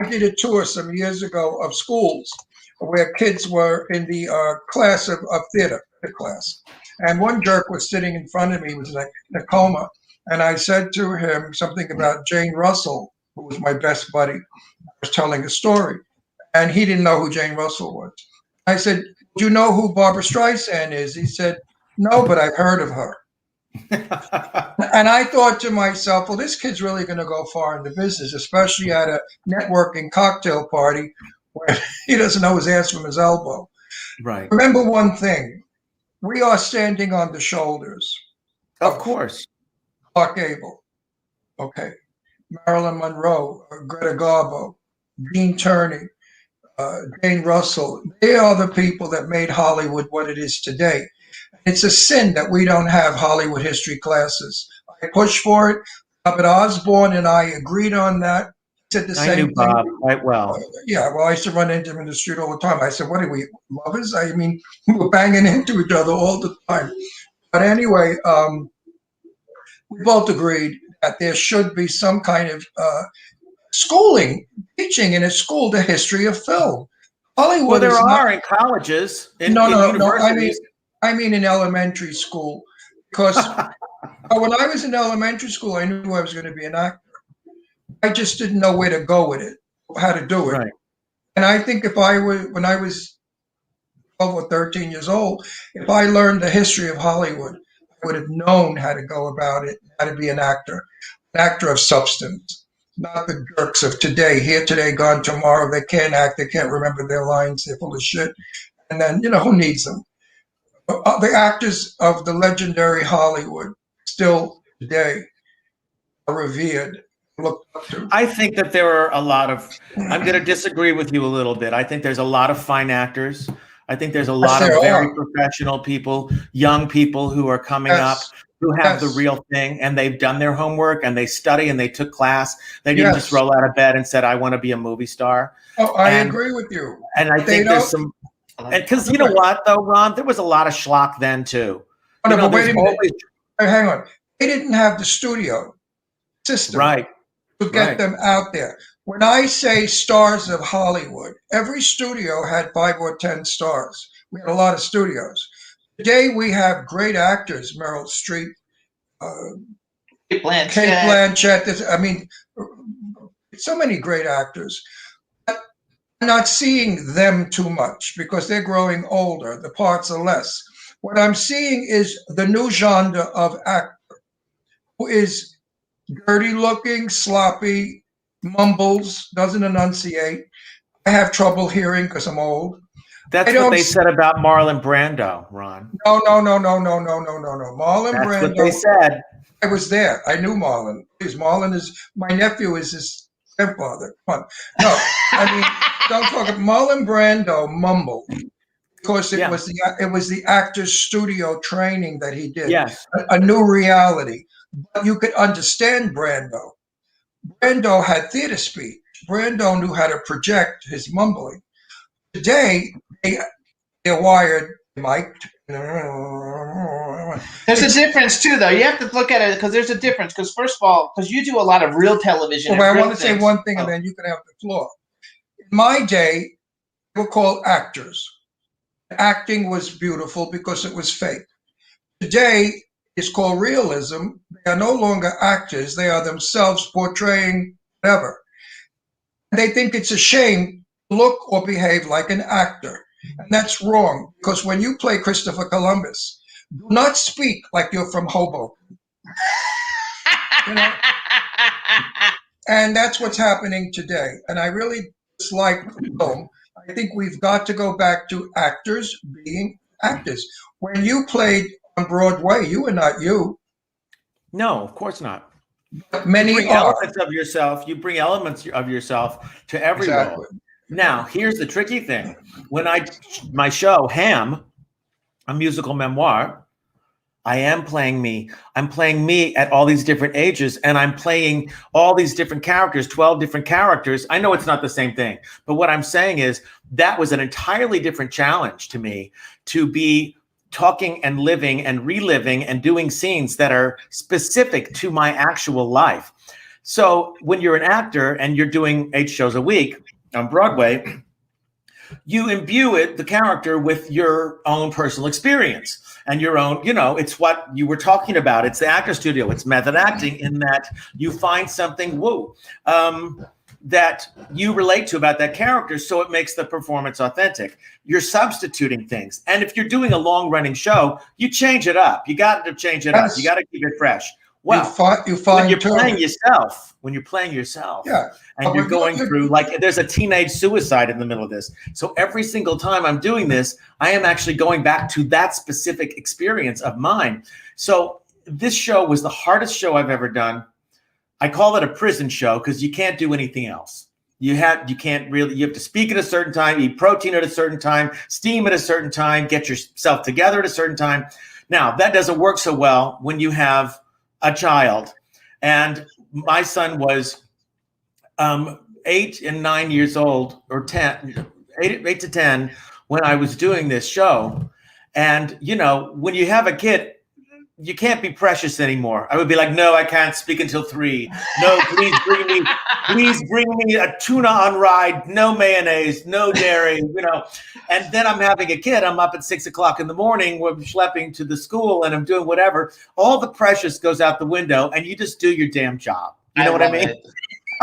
I did a tour some years ago of schools where kids were in the class of theater class, and one jerk was sitting in front of me, was like in a coma, and I said to him something about Jane Russell, who was my best buddy. I was telling a story, and he didn't know who Jane Russell was. I said, "Do you know who Barbara Streisand is?" He said, "No, but I've heard of her." And I thought to myself, well, this kid's really going to go far in the business, especially at a networking cocktail party where he doesn't know his ass from his elbow. Right. Remember one thing. We are standing on the shoulders. Of course. Clark Gable. Okay. Marilyn Monroe, Greta Garbo, Dean Turney, Jane Russell. They are the people that made Hollywood what it is today. It's a sin that we don't have Hollywood history classes. I pushed for it. Robert Osborne and I agreed on that. Said the same I knew Bob thing. quite well. Yeah, well, I used to run into him in the street all the time. I said, "What are we, lovers?" I mean, we were banging into each other all the time. But anyway, we both agreed that there should be some kind of schooling, teaching in a school the history of film. Hollywood. Well, there are in colleges, in universities. I mean in elementary school, because when I was in elementary school, I knew I was going to be an actor. I just didn't know where to go with it, how to do it. Right. And I think when I was 12 or 13 years old, if I learned the history of Hollywood, I would have known how to go about it, how to be an actor of substance, not the jerks of today, here today, gone tomorrow. They can't act, they can't remember their lines, they're full of shit. And then, who needs them? The actors of the legendary Hollywood still today are revered, looked up to. I think that there are a lot of, I'm going to disagree with you a little bit. I think there's a lot of fine actors. I think there's a lot of very professional people, young people who are coming up, who have the real thing, and they've done their homework and they study and they took class. They didn't just roll out of bed and said, "I want to be a movie star." Oh, I agree with you. And I think there's some, and because you know what though, Ron, there was a lot of schlock then too. But wait a minute. Hang on. They didn't have the studio system to get them out there. When I say stars of Hollywood, every studio had 5 or 10 stars. We had a lot of studios. Today we have great actors, Meryl Streep, Kate Blanchett. Kate Blanchett. I mean, so many great actors. I'm not seeing them too much because they're growing older. The parts are less. What I'm seeing is the new genre of actor who is dirty looking, sloppy, mumbles, doesn't enunciate. I have trouble hearing because I'm old. That's what they said about Marlon Brando, Ron. No. Marlon Brando. That's what they said. I was there. I knew Marlon. Please, Marlon is my nephew. Is his grandfather. Come on. No, I mean, don't talk. Marlon Brando mumbled because it was the actor's studio training that he did. Yes, a new reality. But you could understand Brando. Brando had theater speech. Brando knew how to project his mumbling. Today, they're wired, mic'd. There's a difference too, though. You have to look at it because there's a difference. Because first of all, because you do a lot of real television. Well, I want to say one thing, and then you can have the floor. In my day, they were called actors. Acting was beautiful because it was fake. Today, it's called realism. They are no longer actors. They are themselves portraying whatever. They think it's a shame to look or behave like an actor. And that's wrong, because when you play Christopher Columbus, do not speak like you're from Hoboken. You know? And that's what's happening today. And I really dislike film. I think we've got to go back to actors being actors. When you played on Broadway, you were not you. No, of course not. But many You bring are. elements of yourself. You bring elements of yourself to every Exactly. role. Now, here's the tricky thing. When my show, Ham, a musical memoir, I am playing me. I'm playing me at all these different ages, and I'm playing all these different characters, 12 different characters. I know it's not the same thing, but what I'm saying is that was an entirely different challenge to me, to be talking and living and reliving and doing scenes that are specific to my actual life. So when you're an actor and you're doing 8 shows a week on Broadway, you imbue the character with your own personal experience and your own, it's what you were talking about. It's the actor studio. It's method acting, in that you find something that you relate to about that character, so it makes the performance authentic. You're substituting things. And if you're doing a long running show, you change it up. You got to change it up. You got to keep it fresh. Well, you find when you're playing yourself, yeah, and you're going through, like, there's a teenage suicide in the middle of this. So every single time I'm doing this, I am actually going back to that specific experience of mine. So this show was the hardest show I've ever done. I call it a prison show because you can't do anything else. You have to speak at a certain time, eat protein at a certain time, steam at a certain time, get yourself together at a certain time. Now, that doesn't work so well when you have a child. And my son was 8 and 9 years old, or 8 to 10, when I was doing this show. And, when you have a kid, you can't be precious anymore. I would be like, no, I can't speak until 3. No, please bring me a tuna on ride, no mayonnaise, no dairy, And then I'm having a kid. I'm up at 6 o'clock in the morning. We're schlepping to the school and I'm doing whatever. All the precious goes out the window and you just do your damn job. You know what I mean?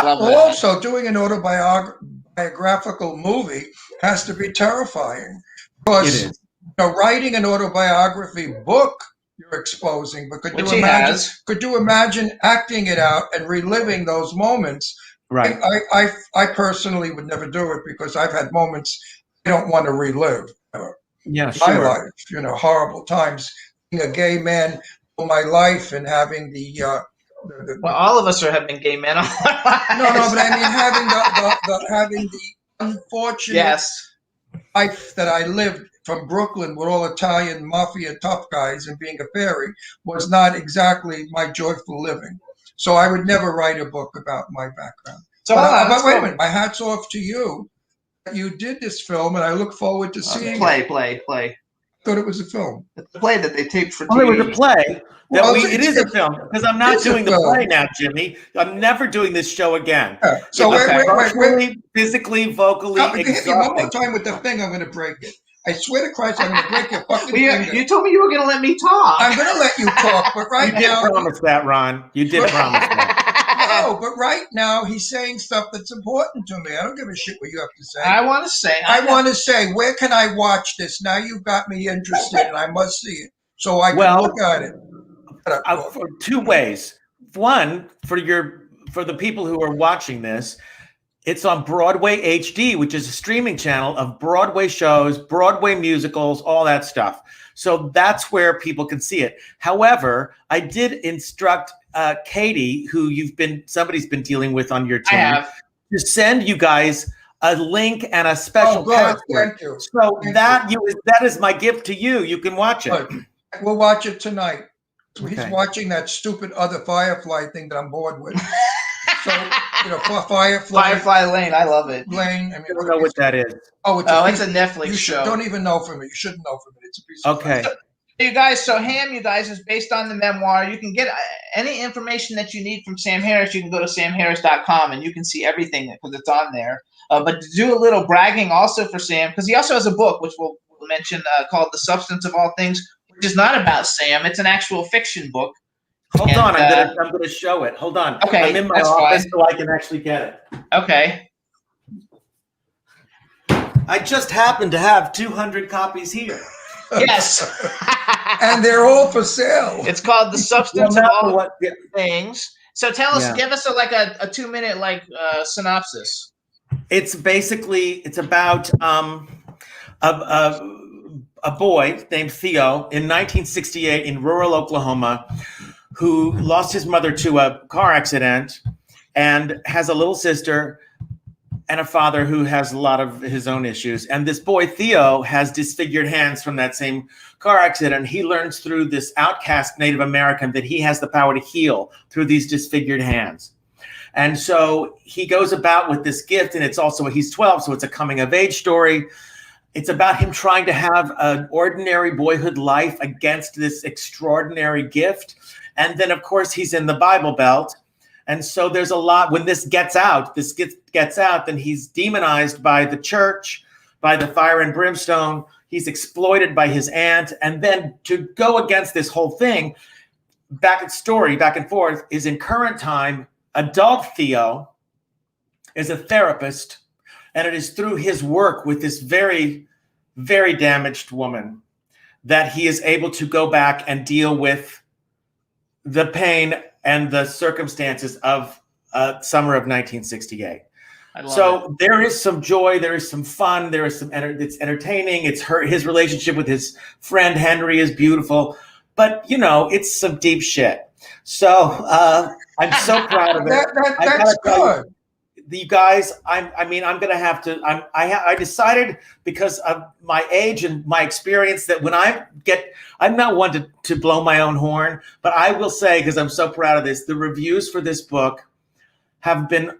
Well, also doing an autobiographical movie has to be terrifying, because writing an autobiography book, you're exposing, but could you imagine acting it out and reliving those moments? Right. I personally would never do it, because I've had moments I don't want to relive. My life, horrible times, being a gay man all my life and having well, all of us have been gay men all our lives. No, but I mean having the unfortunate life that I lived from Brooklyn with all Italian mafia tough guys and being a fairy was not exactly my joyful living. So I would never write a book about my background. So, but wait a minute, my hat's off to you. You did this film, and I look forward to seeing it. Play. I thought it was a film. It's a play that they taped for TV. Oh, it was a play. It is a It's film, because I'm not doing the play now, Jimmy. I'm never doing this show again. Yeah. So wait. Physically, vocally, Hit me one more time with the thing, I'm going to break it. I swear to Christ, I'm going to break your fucking finger. You told me you were going to let me talk. I'm going to let you talk, but right now... You did promise that, Ron. You did promise that. No, but right now he's saying stuff that's important to me. I don't give a shit what you have to say. I want to say, where can I watch this? Now you've got me interested, and I must see it so I can look at it. For 2 ways. One, for the people who are watching this, it's on Broadway HD, which is a streaming channel of Broadway shows, Broadway musicals, all that stuff. So that's where people can see it. However, I did instruct Katie, who somebody's been dealing with on your team, to send you guys a link and a special password. Thank you. So that is my gift to you. You can watch it. We'll watch it tonight. Okay. He's watching that stupid other Firefly thing that I'm bored with. So, Firefly Lane, I love it. Lane. I don't know what that is. It's a Netflix show. Don't even know from it. You shouldn't know from it. It's a piece of Okay. You guys, Ham, is based on the memoir. You can get any information that you need from Sam Harris. You can go to samharris.com and you can see everything because it's on there. But to do a little bragging also for Sam, because he also has a book, which we'll mention, called The Substance of All Things, which is not about Sam. It's an actual fiction book Hold And, on, I'm gonna show it. Hold on. Okay, I'm in my that's office fine. so I can actually get it. Okay. I just happen to have 200 copies here. Yes. And they're all for sale. It's called The Well, Substance of not All for what? Yeah. Things. So tell us, Yeah. give us a 2-minute synopsis. It's about a boy named Theo in 1968 in rural Oklahoma who lost his mother to a car accident and has a little sister and a father who has a lot of his own issues. And this boy, Theo, has disfigured hands from that same car accident. He learns through this outcast Native American that he has the power to heal through these disfigured hands. And so he goes about with this gift, and he's 12, so it's a coming of age story. It's about him trying to have an ordinary boyhood life against this extraordinary gift. And then, of course, he's in the Bible Belt. And so there's a lot, when this gets out, then he's demonized by the church, by the fire and brimstone. He's exploited by his aunt. And then to go against this whole thing, back and forth, is in current time, adult Theo is a therapist. And it is through his work with this very, very damaged woman that he is able to go back and deal with the pain and the circumstances of summer of 1968. So there is some joy, there is some fun, there is it's entertaining. His relationship with his friend Henry is beautiful, but it's some deep shit. So I'm so proud of it. That's good. You guys, I'm going to have to. I decided because of my age and my experience that when I'm not one to blow my own horn, but I will say, because I'm so proud of this, the reviews for this book have been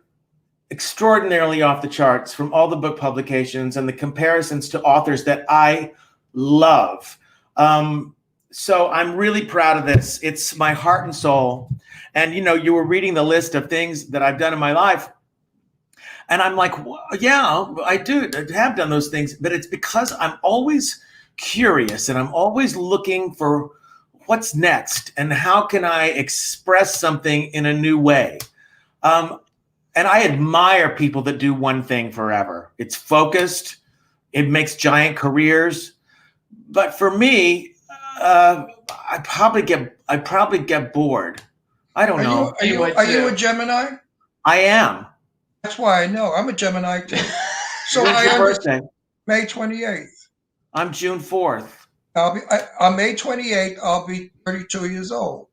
extraordinarily off the charts from all the book publications and the comparisons to authors that I love. So I'm really proud of this. It's my heart and soul. And you were reading the list of things that I've done in my life. And I'm like, well, yeah, I have done those things, but it's because I'm always curious and I'm always looking for what's next and how can I express something in a new way. And I admire people that do one thing forever. It's focused. It makes giant careers. But for me, I probably get bored. I don't know. Are you a Gemini? I am. That's why I know. I'm a Gemini too. So When's your birthday? May 28th. I'm June 4th. On May 28th, I'll be 32 years old.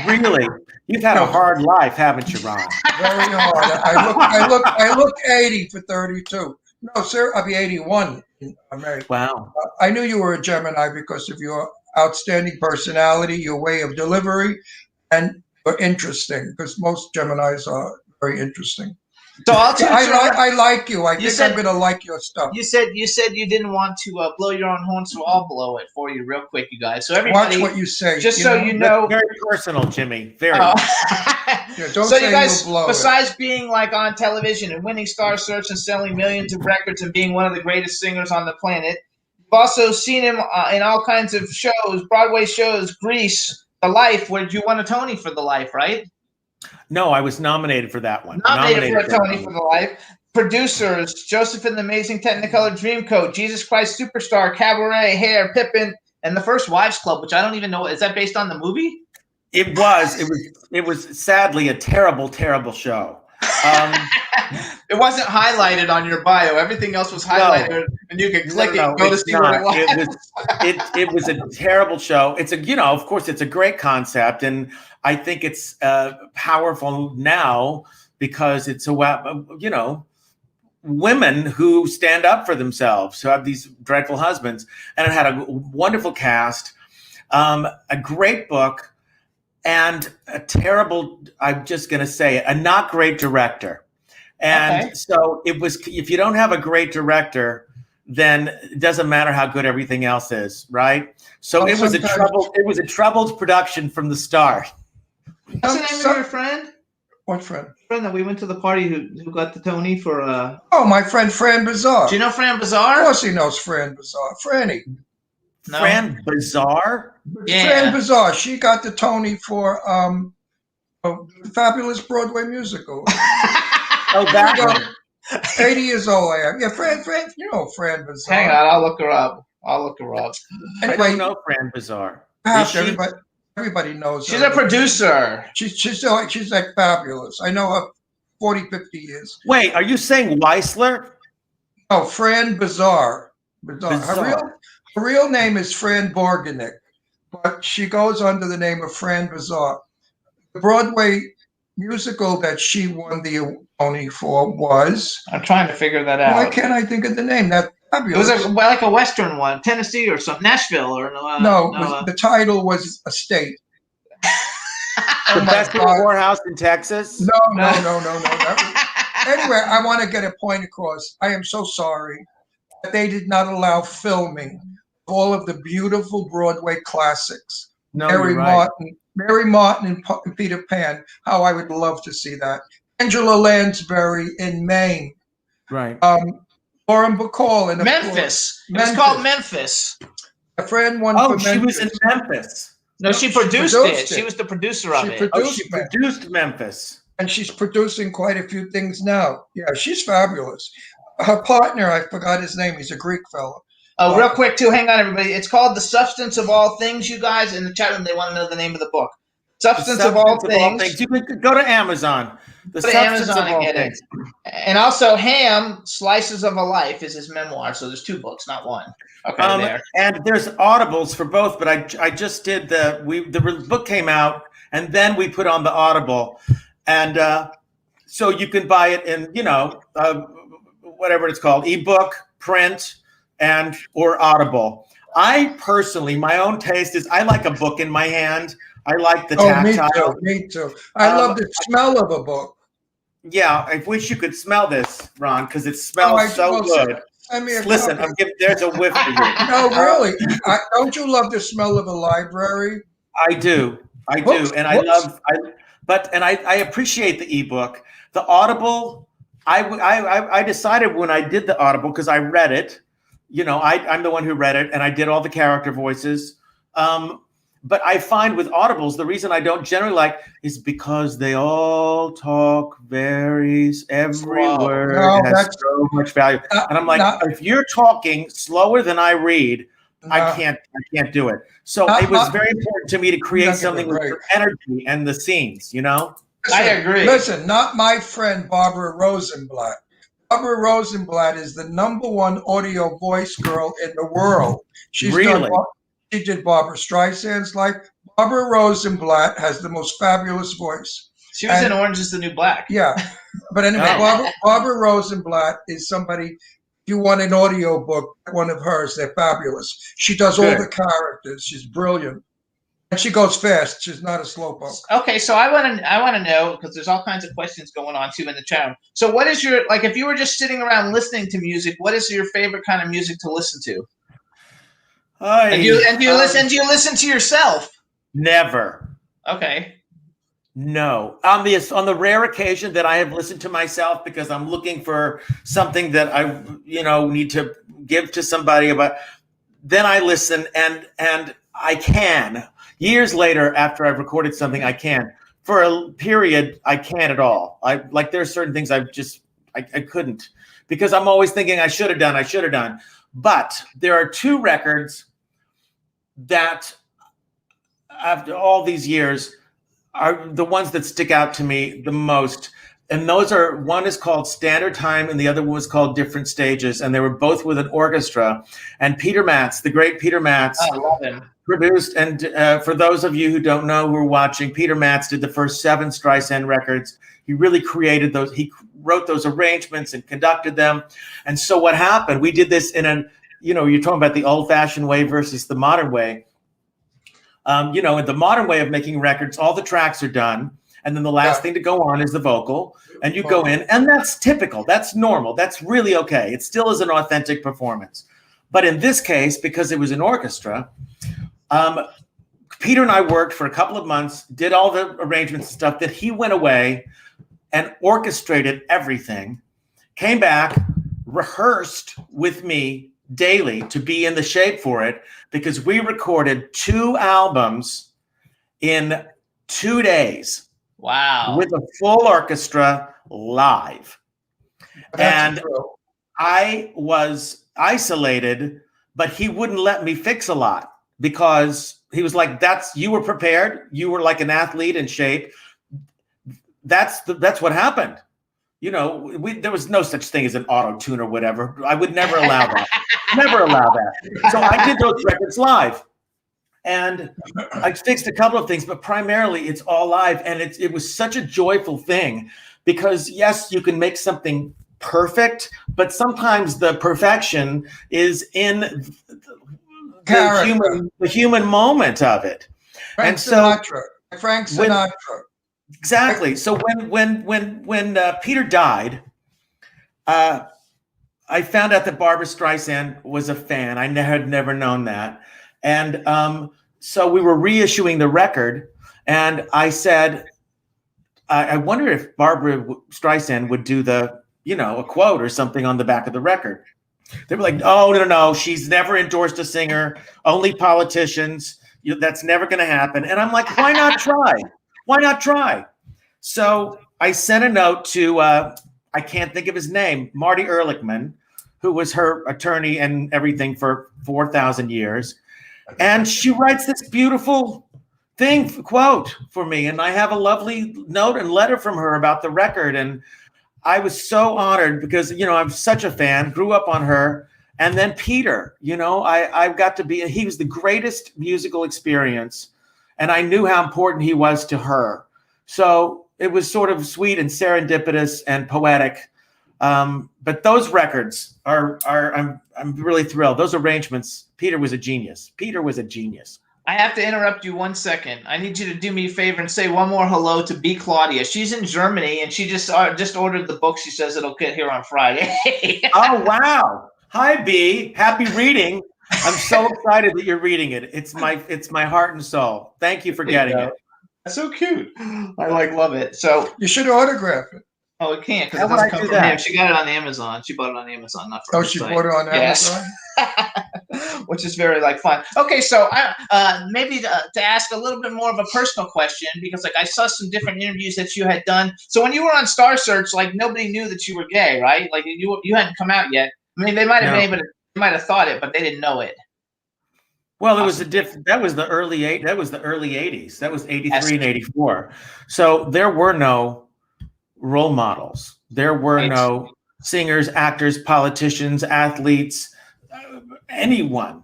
Really? You've had a hard life, haven't you, Ron? Very hard. I look 80 for 32. No, sir, I'll be 81 in May. Wow. I knew you were a Gemini because of your outstanding personality, your way of delivery, and you're interesting, because most Geminis are very interesting. So I like you. I think I'm going to like your stuff. You said you didn't want to blow your own horn, so I'll blow it for you real quick, you guys. So everybody, watch what you say. Just so you know, very personal, Jimmy. Very. Yeah, don't so say you guys, you'll blow besides being on television and winning Star Search and selling millions of records and being one of the greatest singers on the planet, you've also seen him in all kinds of shows, Broadway shows, Grease, The Life, where you won a Tony for The Life, right? No, I was nominated for that one. Nominated for a Tony for The Life. Producers: Joseph and the Amazing Technicolor Dreamcoat, Jesus Christ Superstar, Cabaret, Hair, Pippin, and The First Wives Club, which I don't even know. Is that based on the movie? It was sadly a terrible, terrible show. It wasn't highlighted on your bio. Everything else was highlighted, and you could click it and go to see what it was. It was a terrible show. It's of course, it's a great concept, and I think it's powerful now because it's women who stand up for themselves, who have these dreadful husbands, and it had a wonderful cast, a great book, and I'm just going to say it, a not great director. And so it was, if you don't have a great director, then it doesn't matter how good everything else is, right? So it was a troubled production from the start. What's the name of your friend? What friend? Friend that we went to the party who got the Tony for Oh, my friend Fran Bizarre. Do you know Fran Bizarre? Of course he knows Fran Bizarre. Franny. No? Fran Bizarre? Yeah. Fran Bizarre. She got the Tony for Fabulous Broadway musical. Oh, that one. 80 years old I am. Yeah, Fran, you know Fran Bizarre. Hang on, I'll look her up. I Anyway, don't know Fran Bizarre. perhaps Is she? everybody knows She's her. a producer. She's like fabulous. I know her 40, 50 years. Wait, are you saying Weisler? Oh, Fran Bizarre. Bizarre. Her real name is Fran Borganick, but she goes under the name of Fran Bizarre. The Broadway musical that she won the Tony for was, I'm trying to figure that out. why can't I think of the name? That's It fabulous. was like a Western one, Tennessee or something, Nashville or the title was A State. The Best Little Whorehouse in Texas? No. Anyway, I want to get a point across. I am so sorry that they did not allow filming of all of the beautiful Broadway classics. No, Mary you're right. Martin and Peter Pan. How I would love to see that. Angela Lansbury in Maine. Right. Lauren Bacall in Memphis. It was called Memphis. A friend won Oh, for she was Memphis. in Memphis. No, she produced it. She was the producer of She it. Oh, produced she Memphis. produced Memphis. And she's producing quite a few things now. Yeah, she's fabulous. Her partner, I forgot his name. He's a Greek fellow. Oh, real quick too. Hang on, everybody. It's called The Substance of All Things. You guys in the chat room, they want to know the name of the book. Substance of All Things. You can go to Amazon. The Go to Substance Amazon of and All get it. Things. And also, Ham Slices of a Life is his memoir. So there's 2 books, not one. Okay, there. And there's audibles for both, but I just did the book came out, and then we put on the Audible, and so you can buy it in whatever it's called, ebook, print, and or Audible. I personally, my own taste is I like a book in my hand. I like the tactile. Me too. I love the smell of a book. Yeah, I wish you could smell this, Ron, because it smells so good. Send me a Listen, copy. there's a whiff for you. No, really. Don't you love the smell of a library? I do, Books, and books. I appreciate the ebook. The Audible, I decided when I did the Audible because I read it. I'm the one who read it, and I did all the character voices. But I find with Audibles, the reason I don't generally like is because they all talk every word has so much value. And I'm like, if you're talking slower than I read, I can't do it. So it was very important to me to create something with the energy and the scenes, I agree. Listen, not my friend Barbara Rosenblatt. Barbara Rosenblatt is the #1 audio voice girl in the world. She did Barbara Streisand's life. Barbara Rosenblatt has the most fabulous voice. She was in Orange is the New Black. Yeah. But anyway, Barbara Rosenblatt is somebody, if you want an audio book, one of hers, they're fabulous. She does all the characters. She's brilliant. And she goes fast. She's not a slowpoke. Okay, so I want to know, because there's all kinds of questions going on too in the chat room. So what is your, if you were just sitting around listening to music, what is your favorite kind of music to listen to? And do you listen to yourself? Never. Okay. No. On the rare occasion that I have listened to myself because I'm looking for something that I need to give to somebody about, then I listen and I can. Years later, after I've recorded something, I can. For a period, I can't at all. There are certain things I couldn't, because I'm always thinking I should have done. But there are 2 records that, after all these years, are the ones that stick out to me the most. And those are, one is called Standard Time and the other one was called Different Stages. And they were both with an orchestra. And Peter Matz, the great Peter Matz, I love him. Produced. And for those of you who don't know, who are watching, Peter Matz did the first 7 Streisand records. He really created those. He wrote those arrangements and conducted them. And so what happened, we did this in you're talking about the old-fashioned way versus the modern way. In the modern way of making records, all the tracks are done. And then the last thing to go on is the vocal. And you go in, and that's typical. That's normal. That's really okay. It still is an authentic performance. But in this case, because it was an orchestra, Peter and I worked for a couple of months, did all the arrangements and stuff. That he went away and orchestrated everything, came back, rehearsed with me daily to be in the shape for it, because we recorded 2 albums in 2 days. Wow. With a full orchestra live. And I was isolated, but he wouldn't let me fix a lot because he was like, you were prepared. You were like an athlete in shape. That's what happened. You know, there was no such thing as an auto tune or whatever. I would never allow that. Never allow that. So I did those records live. And I fixed a couple of things, but primarily it's all live. And it was such a joyful thing because, yes, you can make something perfect, but sometimes the perfection is in the human moment of it. Frank Sinatra. Exactly. So when Peter died, I found out that Barbra Streisand was a fan. I had never known that. And so we were reissuing the record, and I said, I wonder if Barbra Streisand would do a quote or something on the back of the record. They were like, oh, no, she's never endorsed a singer, only politicians. That's never going to happen. And I'm like, why not try? Why not try? So I sent a note to, I can't think of his name, Marty Ehrlichman, who was her attorney and everything for 4,000 years. And she writes this beautiful quote for me. And I have a lovely note and letter from her about the record. And I was so honored because, I'm such a fan, grew up on her. And then Peter, I got to he was the greatest musical experience. And I knew how important he was to her. So it was sort of sweet and serendipitous and poetic. But those records I'm really thrilled. Those arrangements, Peter was a genius. I have to interrupt you 1 second. I need you to do me a favor and say one more hello to B. Claudia. She's in Germany, and she just ordered the book. She says it'll get here on Friday. Oh, wow. Hi, B. Happy reading. I'm so excited that you're reading it. It's my heart and soul. Thank you for getting it. That's so cute. I love it. So you should autograph it. Oh, it can't because it doesn't come from him. She got it on Amazon. She bought it on Amazon, not from she bought it on Amazon? Yes. Which is very fun. Okay, so maybe to ask a little bit more of a personal question, because I saw some different interviews that you had done. So when you were on Star Search, nobody knew that you were gay, right? You hadn't come out yet. I mean, they might have been able to, they might have thought it, but they didn't know it. Well, it was that was the early 80s. That was 83 and 84. So there were no role models. There were no singers, actors, politicians, athletes, anyone,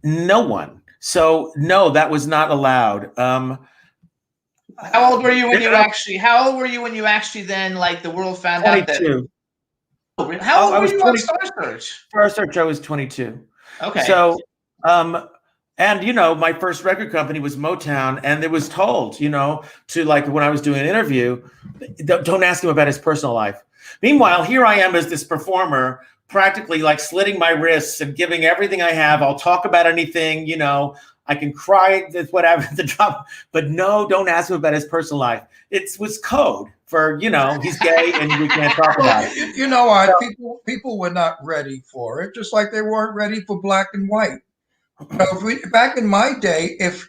no one. So no, that was not allowed. How old were you when you actually then the world found 22. out that? How old were you on Star Search? Star Search, I was 22. Okay. So, and my first record company was Motown, and it was told, to when I was doing an interview, don't ask him about his personal life. Meanwhile, here I am as this performer, practically slitting my wrists and giving everything I have. I'll talk about anything, I can cry at whatever the drop, but no, don't ask him about his personal life. It was code for, he's gay and we can't talk about it. You know what? People were not ready for it, just like they weren't ready for black and white. Back in my day, if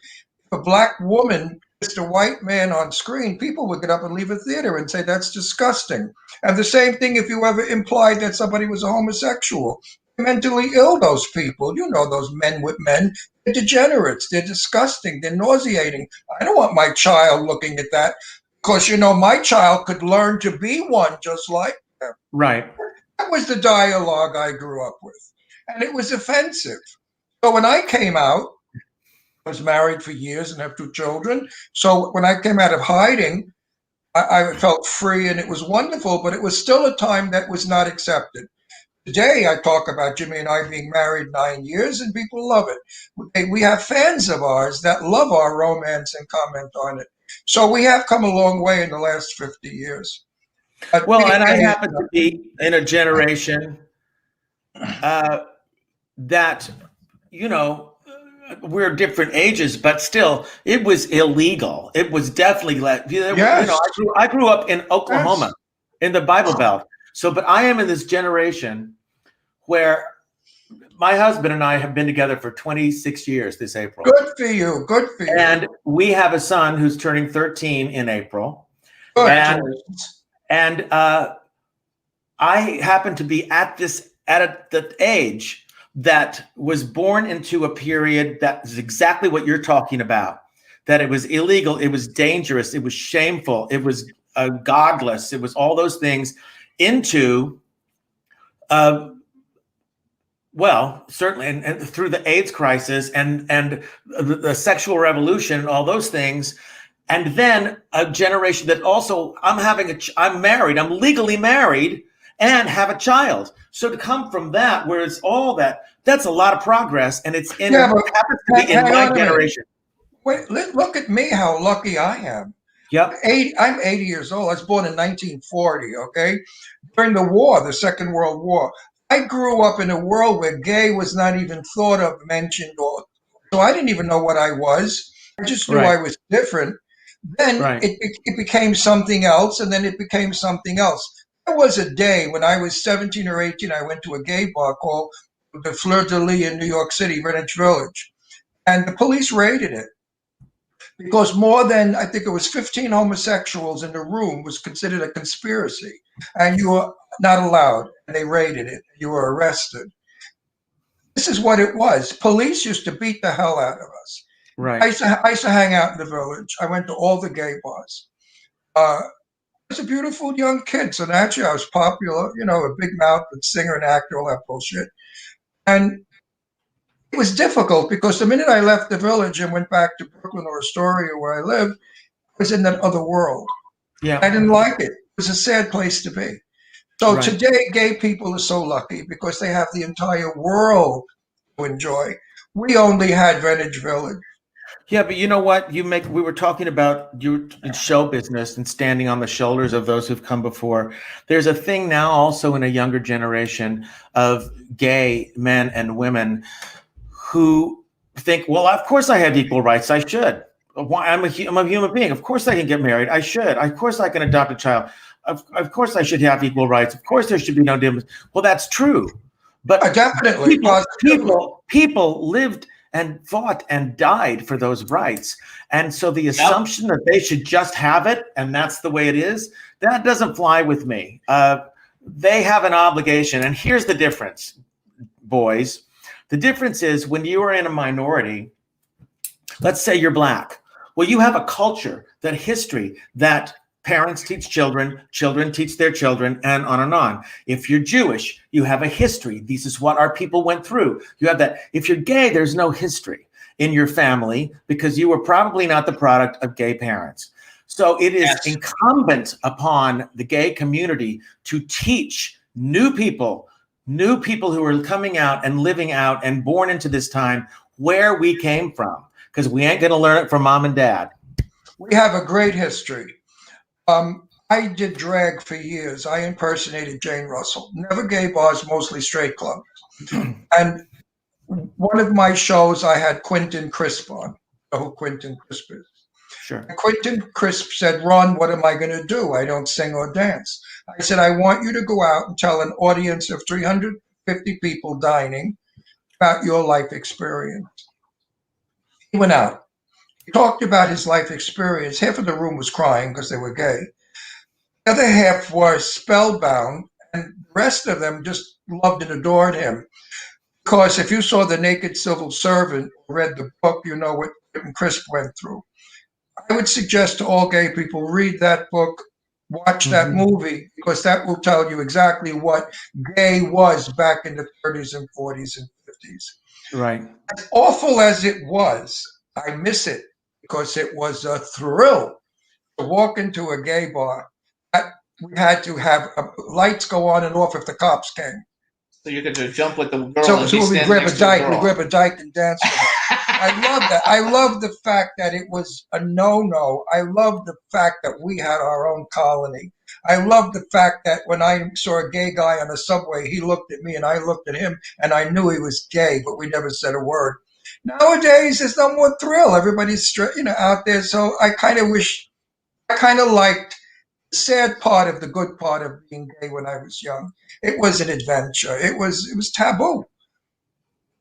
a black woman kissed a white man on screen, people would get up and leave a theater and say that's disgusting. And the same thing if you ever implied that somebody was a homosexual. Mentally ill, those people, those men with men, they're degenerates, they're disgusting, they're nauseating. I don't want my child looking at that because, my child could learn to be one just like them. Right. That was the dialogue I grew up with. And it was offensive. So when I came out, I was married for years and have 2 children. So when I came out of hiding, I felt free and it was wonderful, but it was still a time that was not accepted. Today, I talk about Jimmy and I being married 9 years and people love it. We have fans of ours that love our romance and comment on it. So we have come a long way in the last 50 years. Well, and I happen to be in a generation that, we're different ages, but still, it was illegal. It was definitely I grew up in Oklahoma, in the Bible Belt. So, but I am in this generation where my husband and I have been together for 26 years this April. Good for you. Good for you. And we have a son who's turning 13 in April. Good. And I happen to be at the age that was born into a period that is exactly what you're talking about, that it was illegal, it was dangerous, it was shameful, it was godless, it was all those things into, well, certainly, and through the AIDS crisis and the sexual revolution, all those things. And then a generation that also, I'm married, I'm legally married and have a child. So to come from that, where it's all that's a lot of progress, and it's in, happens to be in my generation. Wait, look at me, how lucky I am. Yep. I'm 80 years old. I was born in 1940, okay? During the war, the Second World War. I grew up in a world where gay was not even thought of, mentioned, so I didn't even know what I was. I just knew I was different. Then it became something else, and then it became something else. There was a day when I was 17 or 18, I went to a gay bar called the Fleur de Lis in New York City, Greenwich Village. And the police raided it because more than, I think it was 15 homosexuals in the room was considered a conspiracy. And you were not allowed. And they raided it. You were arrested. This is what it was. Police used to beat the hell out of us. Right. I used to hang out in the village. I went to all the gay bars. I was a beautiful young kid. So naturally I was popular, a big mouth, singer and actor, all that bullshit. And it was difficult because the minute I left the village and went back to Brooklyn or Astoria where I lived, I was in that other world. Yeah. I didn't like it. It was a sad place to be. So today, gay people are so lucky because they have the entire world to enjoy. We only had Greenwich Village. Yeah, but you know what? We were talking about you in show business and standing on the shoulders of those who've come before. There's a thing now also in a younger generation of gay men and women who think, well, of course I have equal rights. I should. I'm a human being. Of course I can get married. I should. Of course I can adopt a child. Of course I should have equal rights. Of course there should be no difference. Well, that's true. But definitely people lived and fought and died for those rights. And so the assumption that they should just have it and that's the way it is, that doesn't fly with me. They have an obligation. And here's the difference, boys. The difference is when you are in a minority, let's say you're Black. Well, you have a culture, that history, that parents teach children, children teach their children, and on and on. If you're Jewish, you have a history. This is what our people went through. You have that. If you're gay, there's no history in your family because you were probably not the product of gay parents. So it is incumbent upon the gay community to teach new people who are coming out and living out and born into this time where we came from, because we ain't going to learn it from mom and dad. We have a great history. I did drag for years. I impersonated Jane Russell. Never gay bars, mostly straight clubs. And one of my shows, I had Quentin Crisp on. You know who Quentin Crisp is? Sure. And Quentin Crisp said, Ron, what am I going to do? I don't sing or dance. I said, I want you to go out and tell an audience of 350 people dining about your life experience. He went out. He talked about his life experience. Half of the room was crying because they were gay. The other half was spellbound, and the rest of them just loved and adored him. Because if you saw The Naked Civil Servant, read the book, you know what Quentin Crisp went through. I would suggest to all gay people, read that book, watch that movie, because that will tell you exactly what gay was back in the 30s and 40s and 50s. Right. As awful as it was, I miss it because it was a thrill to walk into a gay bar. We had to have lights go on and off if the cops came. So you could just jump with the girl. So we grab a dyke and dance with her. I love that. I love the fact that it was a no-no. I love the fact that we had our own colony. I love the fact that when I saw a gay guy on a subway, he looked at me and I looked at him and I knew he was gay, but we never said a word. Nowadays, there's no more thrill. Everybody's out there. So I kind of liked the sad part of the good part of being gay when I was young. It was an adventure. It was taboo.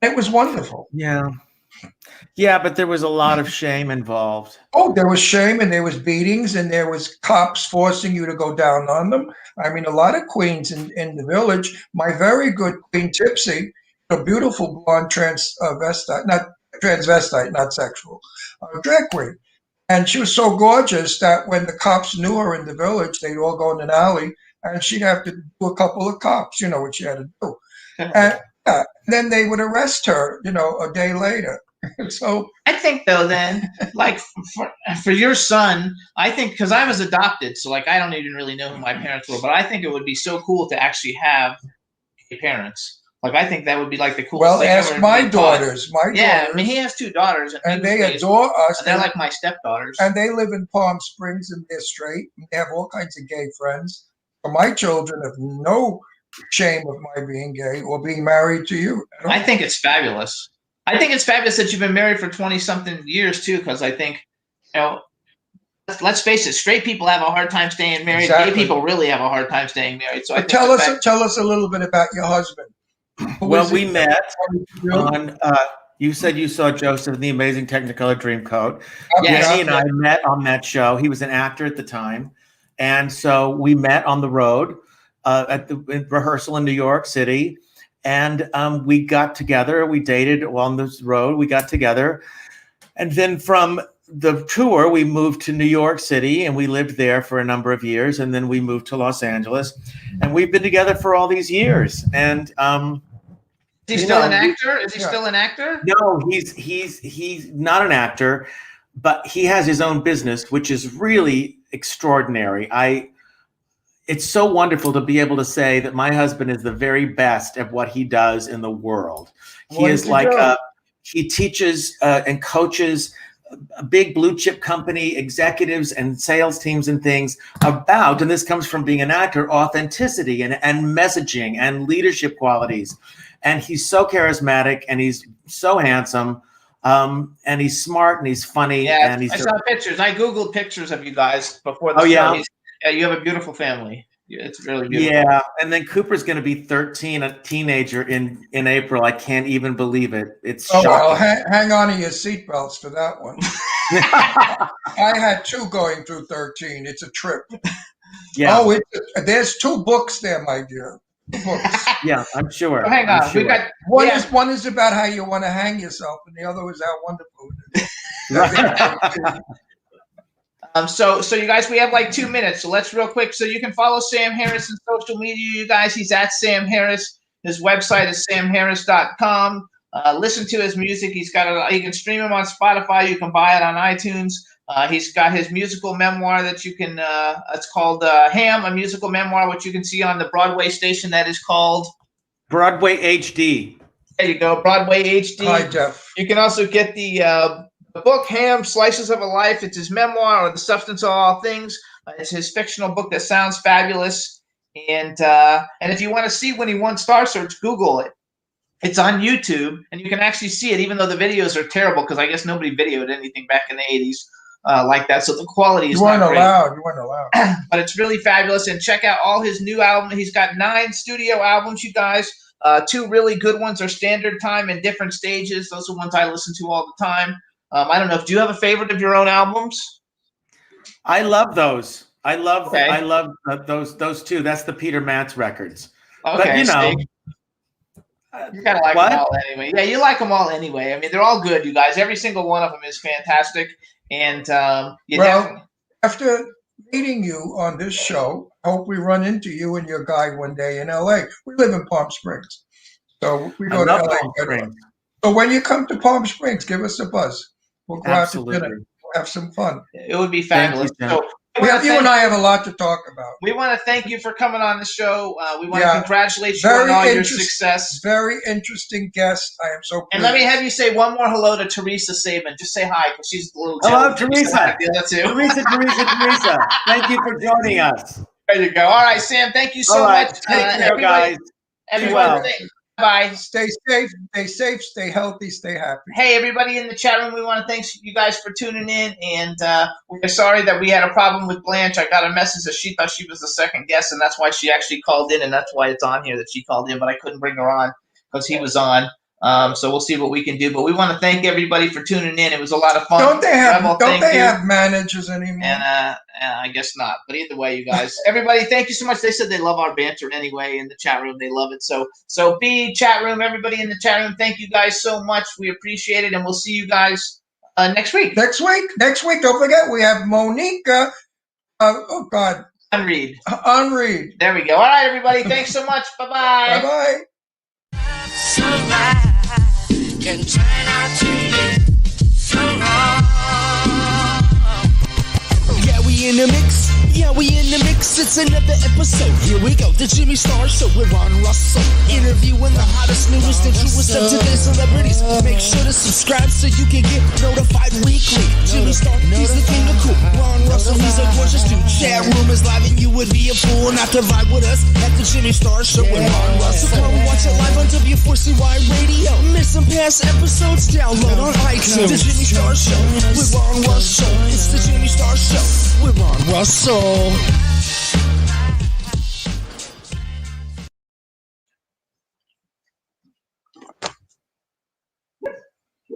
It was wonderful. Yeah. Yeah, but there was a lot of shame involved. Oh, there was shame and there was beatings and there was cops forcing you to go down on them. I mean, a lot of queens in the village. My very good Queen Tipsy, a beautiful blonde transvestite, not sexual, drag queen. And she was so gorgeous that when the cops knew her in the village, they'd all go in an alley and she'd have to do a couple of cops, you know what she had to do. And then they would arrest her, you know, a day later. So I think though, then, like for your son, I think because I was adopted, so like I don't even really know who my parents were, but I think it would be so cool to actually have parents. Like I think that would be like the coolest. Well, thing ask ever my to be taught. daughters. Yeah, I mean, he has 2 daughters, And they adore us. And they're like my stepdaughters. And they live in Palm Springs and they're straight. They have all kinds of gay friends. So my children have no shame of my being gay or being married to you. I think it's fabulous. I think it's fabulous that you've been married for 20-something years too, because I think, you know, let's face it, straight people have a hard time staying married. Exactly. Gay people really have a hard time staying married. So I think tell us a little bit about your husband. Well, we met on. You said you saw Joseph in the Amazing Technicolor Dreamcoat. Yes. He and I met on that show. He was an actor at the time, and so we met on the road at the rehearsal in New York City. And we got together. We dated on this road. We got together. And then from the tour, we moved to New York City and we lived there for a number of years. And then we moved to Los Angeles. And we've been together for all these years. And is he still an actor? Is he still an actor? No, he's not an actor, but he has his own business, which is really extraordinary. It's so wonderful to be able to say that my husband is the very best at what he does in the world. He is like he teaches and coaches big blue chip company executives and sales teams and things about, and this comes from being an actor, authenticity and messaging and leadership qualities. And he's so charismatic and he's so handsome. And he's smart and he's funny. Yeah, and I saw pictures. I Googled pictures of you guys before the show. Yeah. Yeah, you have a beautiful family. It's really beautiful. Yeah, and then Cooper's going to be 13, a teenager in April. I can't even believe it. It's shocking. Well, hang on to your seatbelts for that one. I had 2 going through 13. It's a trip. Yeah. Oh, there's 2 books there, my dear. Books. Yeah, I'm sure. Oh, hang on. Sure. We got one is about how you want to hang yourself, and the other is how wonderful it is. So you guys, we have like 2 minutes, so let's real quick. So you can follow Sam Harris on social media, you guys. He's at Sam Harris. His website is samharris.com. Listen to his music. You can stream him on Spotify. You can buy it on iTunes. He's got his musical memoir that you can. It's called Ham, a musical memoir, which you can see on the Broadway station that is called Broadway HD. There you go, Broadway HD. Hi, Jeff. You can also get the book Ham, Slices of a Life. It's his memoir, or The Substance of All Things. It's his fictional book that sounds fabulous. And if you want to see when he won Star Search, Google it. It's on YouTube, and you can actually see it, even though the videos are terrible, because I guess nobody videoed anything back in the 80s like that. So the quality is not great. You weren't allowed. But it's really fabulous. And check out all his new albums. He's got 9 studio albums, you guys. 2 really good ones are Standard Time and Different Stages. Those are ones I listen to all the time. I don't know. Do you have a favorite of your own albums? I love those. I love those 2. That's the Peter Matz records. Okay, but you kind of like them all anyway. Yeah, you like them all anyway. I mean, they're all good, you guys. Every single one of them is fantastic. And after meeting you on this show, I hope we run into you and your guy one day in LA. We live in Palm Springs, so we go to LA. Palm Springs. So when you come to Palm Springs, give us a buzz. We'll go Absolutely. out to dinner. We'll have some fun. It would be fabulous. You and I have a lot to talk about. We want to thank you for coming on the show. We want to congratulate you on all your success. Very interesting guest. I am so pleased. And let me have you say one more hello to Teresa Saban. Just say hi, because she's a little hello, Teresa. Teresa. Thank you for joining us. There you go. All right, Sam. Thank you so much. Take care, guys. Everyone, bye. Stay safe, stay healthy, stay happy. Hey, everybody in the chat room, we want to thank you guys for tuning in. And we're sorry that we had a problem with Blanche. I got a message that she thought she was the second guest, and that's why she actually called in, and that's why it's on here that she called in, but I couldn't bring her on because he was on. So we'll see what we can do. But we want to thank everybody for tuning in. It was a lot of fun. Don't they have Rebel, have managers anymore? And I guess not. But either way, you guys, everybody, thank you so much. They said they love our banter anyway in the chat room. They love it. So be chat room, everybody in the chat room. Thank you guys so much. We appreciate it, and we'll see you guys next week. Next week. Don't forget, we have Monica. Oh God. Unread. There we go. All right, everybody. Thanks so much. Bye-bye. Bye-bye. Can turn out to be so wrong. Yeah, we in the mix. It's another episode. Here we go. The Jimmy Star Show with Ron Russell. Interviewing the hottest, newest, and truest of today's celebrities. Make sure to subscribe so you can get notified weekly. Jimmy Star, he's the king of cool. Ron Russell, he's a gorgeous dude. Chat room is live and you would be a fool not to vibe with us at the Jimmy Star Show with Ron Russell. Come watch it live on W4CY Radio. Miss some past episodes? Download on iTunes. The Jimmy Star Show with Ron Russell. It's the Jimmy Star Show with Ron Russell.